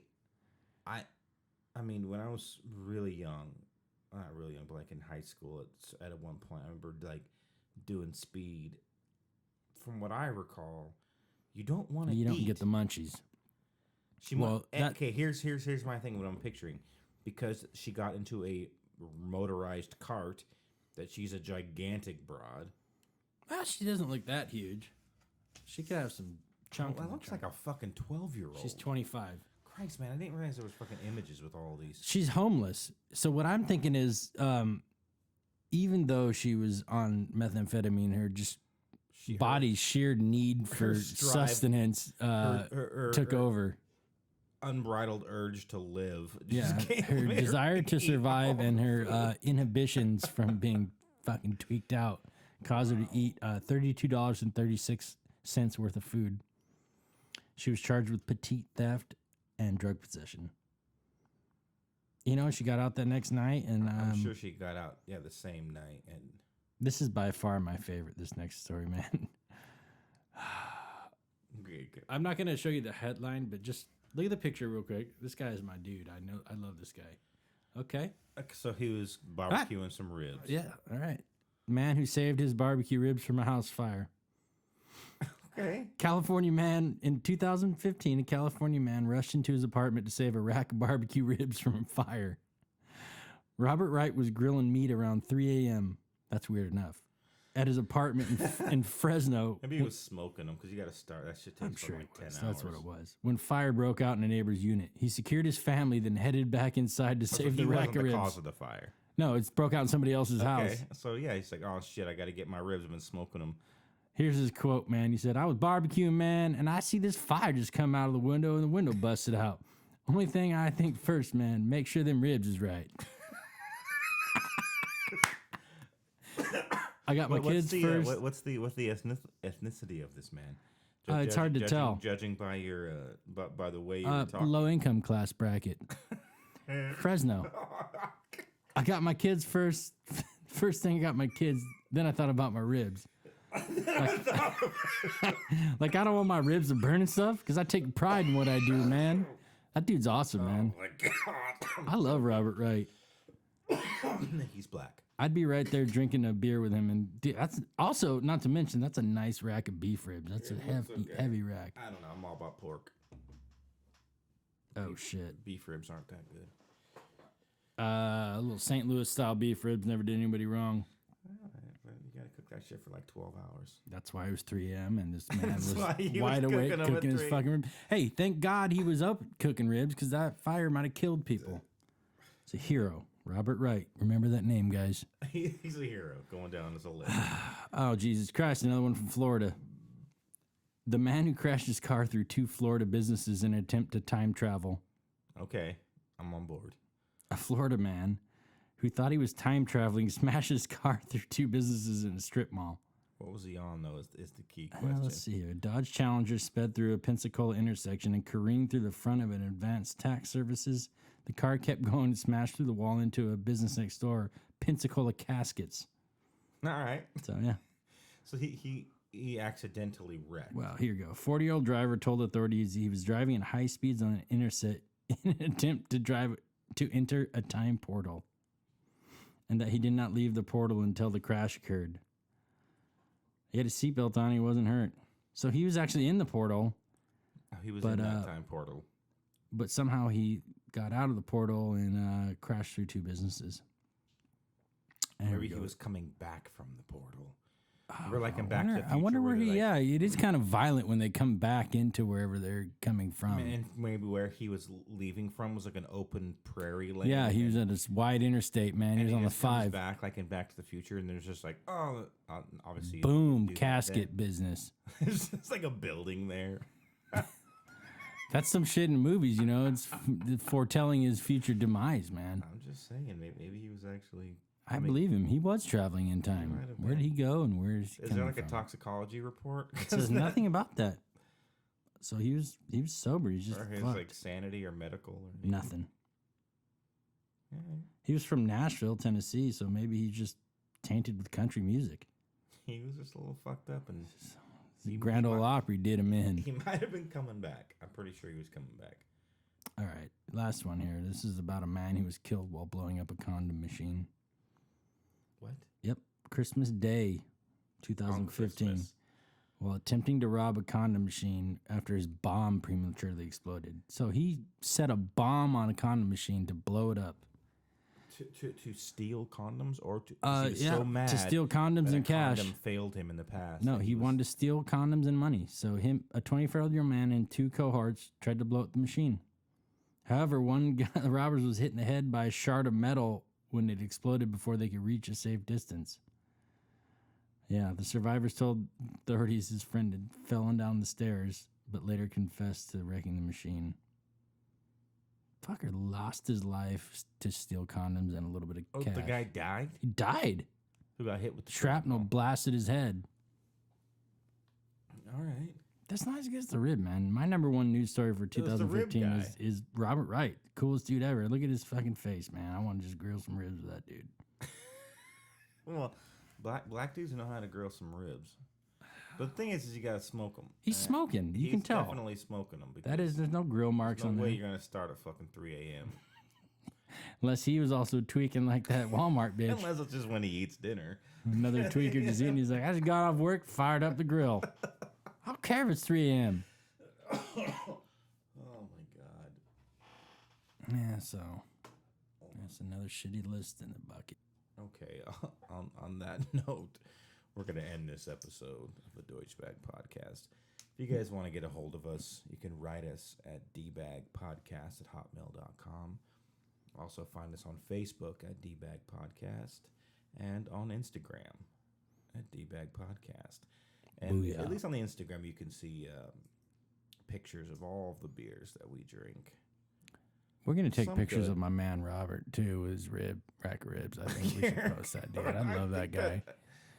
mean, when I was really young, not really young, but like in high school, at one point, I remember like doing speed. From what I recall, you don't want to eat. You don't get the munchies. Okay, here's my thing. What I'm picturing, because she got into a motorized cart, that she's a gigantic broad. Well, she doesn't look that huge. She could have some chunk. Well, that looks like a fucking 12-year-old. She's 25. Christ, man, I didn't realize there was fucking images with all these. She's homeless. So what I'm thinking is, even though she was on methamphetamine, her body's sheer need for strive- sustenance took over. Unbridled urge to live. Yeah, came her over desire to eat survive all and the her food. inhibitions from being fucking tweaked out caused her to eat $32.36 worth of food. She was charged with petite theft and drug possession. She got out that next night, and I'm sure she got out, the same night. And this is by far my favorite, this next story, man. I'm not going to show you the headline, but just look at the picture real quick. This guy is my dude. I love this guy. Okay. So he was barbecuing some ribs. Yeah. All right. Man who saved his barbecue ribs from a house fire. Okay. California man, in 2015, a California man rushed into his apartment to save a rack of barbecue ribs from a fire. Robert Wright was grilling meat around 3 a.m. That's weird enough. At his apartment in Fresno. Maybe he was smoking them because you got to start. That shit takes Sure, like 10 hours. that's what it was. When fire broke out in a neighbor's unit, he secured his family, then headed back inside to save the rack of the ribs. cause of the fire. No, it broke out in somebody else's house. Okay. So yeah, he's like, oh shit, I got to get my ribs. I've been smoking them. Here's his quote, man. He said, "I was barbecuing, man, and I see this fire just come out of the window, and the window busted out. Only thing I think first, man, make sure them ribs is right." I got my kids first. What's the ethnicity of this man? It's hard to tell. Judging by your by the way you were talking. Low income class bracket. Fresno. I got my kids first. First thing I got my kids. Then I thought about my ribs. Like I don't want my ribs to burn and stuff because I take pride in what I do, man. That dude's awesome, man. Oh my god. I love Robert Wright. He's black. I'd be right there drinking a beer with him, and dude, that's also not to mention that's a nice rack of beef ribs. That's a heavy rack. I don't know. I'm all about pork. Oh shit! Beef ribs aren't that good. A little St. Louis style beef ribs never did anybody wrong. You gotta cook that shit for like 12 hours. That's why it was 3 a.m. and this man That's was why he wide was awake cooking 'em at cooking his 3. fucking ribs. Hey, thank God he was up cooking ribs because that fire might have killed people. It's a hero. Robert Wright. Remember that name, guys. He's a hero going down as a legend. Oh, Jesus Christ. Another one from Florida. The man who crashed his car through 2 Florida businesses in an attempt to time travel. Okay, I'm on board. A Florida man who thought he was time traveling smashed his car through 2 businesses in a strip mall. What was he on, though, is the key question. Let's see here. A Dodge Challenger sped through a Pensacola intersection and careened through the front of an advanced tax services. The car kept going and smashed through the wall into a business next door, Pensacola Caskets. All right. So, yeah. So he accidentally wrecked. Well, here you go. 40-year-old driver told authorities he was driving at high speeds on an interstate in an attempt to enter a time portal, and that he did not leave the portal until the crash occurred. He had a seatbelt on. He wasn't hurt. So he was actually in the portal. Oh, he was in that time portal. But somehow he got out of the portal and crashed through 2 businesses. And Maybe he was coming back from the portal. We're like I wonder where he. Yeah, it is kind of violent when they come back into wherever they're coming from. And maybe where he was leaving from was like an open prairie land. Yeah, he was at this wide interstate, man. He was on the 5. Back like in Back to the Future, and there's just like obviously Boom, do that casket business. It's just like a building there. That's some shit in movies, you know. It's foretelling his future demise, man. I'm just saying, maybe he was actually. I believe him. He was traveling in time. might have Where did he go and where is he Is there like from? a toxicology report? It says nothing about that. So he was sober. He's just Or his fucked. like sanity or medical or anything. Nothing. Yeah. He was from Nashville, Tennessee, so maybe he's just tainted with country music. He was just a little fucked up, and The Grand Ole Opry did him in. he might have been coming back. I'm pretty sure he was coming back. All right, last one here. This is about a man who was killed while blowing up a condom machine. What? Yep, Christmas Day, 2015. Christmas. While attempting to rob a condom machine after his bomb prematurely exploded. So he set a bomb on a condom machine to blow it up. To steal condoms or to 'cause he was so mad to steal condoms that and a cash. condom failed him in the past. No, and he wanted to steal condoms and money. So a 24-year-old man and 2 cohorts tried to blow up the machine. However, one guy, the robbers was hit in the head by a shard of metal when it exploded before they could reach a safe distance. Yeah, the survivors told authorities his friend had fallen down the stairs, but later confessed to wrecking the machine. Fucker lost his life to steal condoms and a little bit of cash. the guy died? He died. Who got hit with the Shrapnel blasted his head. All right. That's not as good as the rib, man. My number 1 news story for was the rib 2015 guy. is Robert Wright. Coolest dude ever. Look at his fucking face, man. I want to just grill some ribs with that dude. Well, black dudes know how to grill some ribs. But the thing is you gotta smoke them. He's smoking. You can tell. Definitely smoking them. There's no grill marks no on way there. you're gonna start at fucking 3 a.m. Unless he was also tweaking like that Walmart bitch. Unless it's just when he eats dinner. Another tweaker just eating. He's like, I just got off work, fired up the grill. I don't care if it's 3 a.m. Oh my god. Yeah, so that's another shitty list in the bucket. Okay, on that note, we're going to end this episode of the DeutschBag Podcast. If you guys want to get a hold of us, you can write us at dbagpodcast@hotmail.com. Also find us on Facebook at DBag Podcast and on Instagram at DBag Podcast. And Booyah. at least on the Instagram, you can see pictures of all of the beers that we drink. We're going to take Some pictures good. of my man Robert, too, his rack of ribs. I think we should post that, dude. I love that guy.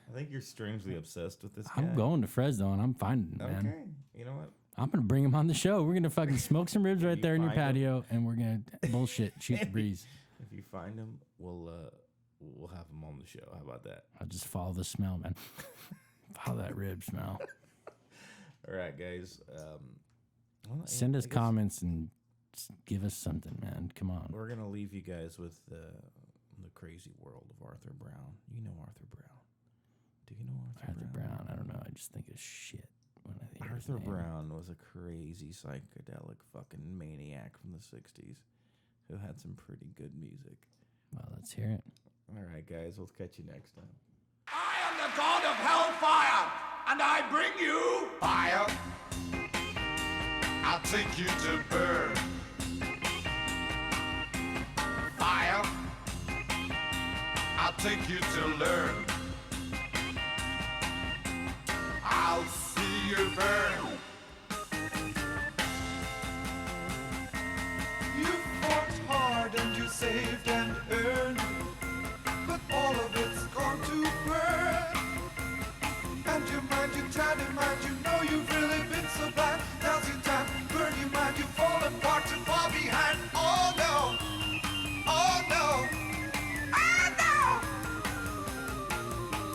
I think you're strangely obsessed with this guy. I'm going to Fresno, and I'm finding him, man. Okay, you know what? I'm going to bring him on the show. We're going to fucking smoke some ribs right You there in your find him? patio, and we're going to bullshit, shoot the breeze. If you find him, we'll have him on the show. How about that? I'll just follow the smell, man. Follow that rib smell. All right, guys. Well, Send I us guess comments and just give us something, man. Come on. We're gonna leave you guys with the crazy world of Arthur Brown. You know Arthur Brown. Do you know Arthur Brown. I don't know. I just think of shit when I think of his Arthur name. Brown was a crazy psychedelic fucking maniac from the 60s who had some pretty good music. Well, let's hear it. All right, guys. We'll catch you next time. I am the god out of hellfire, and I bring you fire. I'll take you to burn. Fire. I'll take you to learn. I'll see you burn. You fought hard and you saved and earned, but all of it's gone to burn. And your mind, your tiny mind, you know you've really been so blind. Now's your time, burn your mind, you've fallen far too far behind. Oh no, oh no, oh no.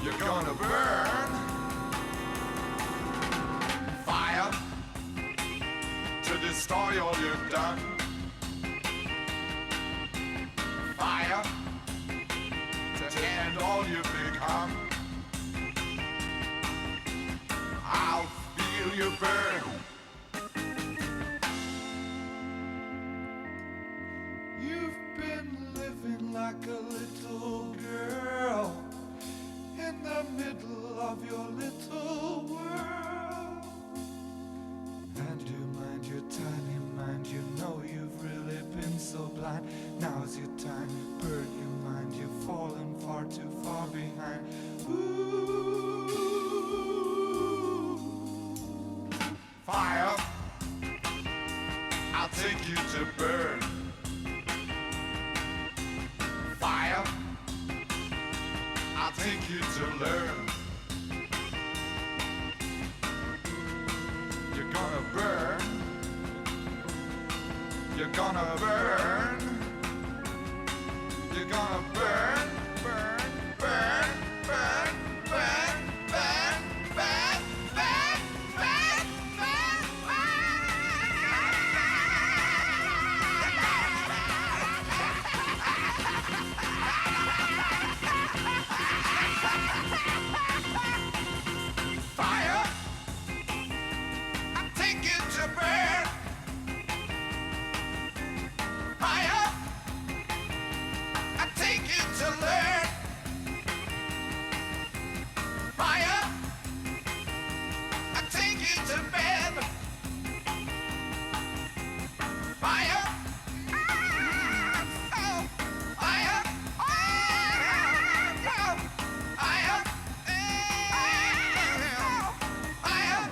You're gonna burn. Fire to destroy all you've done. Fire to end all you've become. I'll feel you burn. You've been living like a little girl in the middle of your little world. And your mind, your tiny mind, you know you've really been so blind. Now's your time, burn your mind, you've fallen far too far behind. Ooh. Fire, I'll take you to burn. Fire, I'll take you to learn. You're gonna burn. You're gonna burn. You're gonna burn, burn, burn, burn, burn, burn, burn, burn, burn, burn, Fire, I'll take you to burn. Fire, I'll take you to learn. Fire, I'll take you to bed. Fire, fire, fire, fire.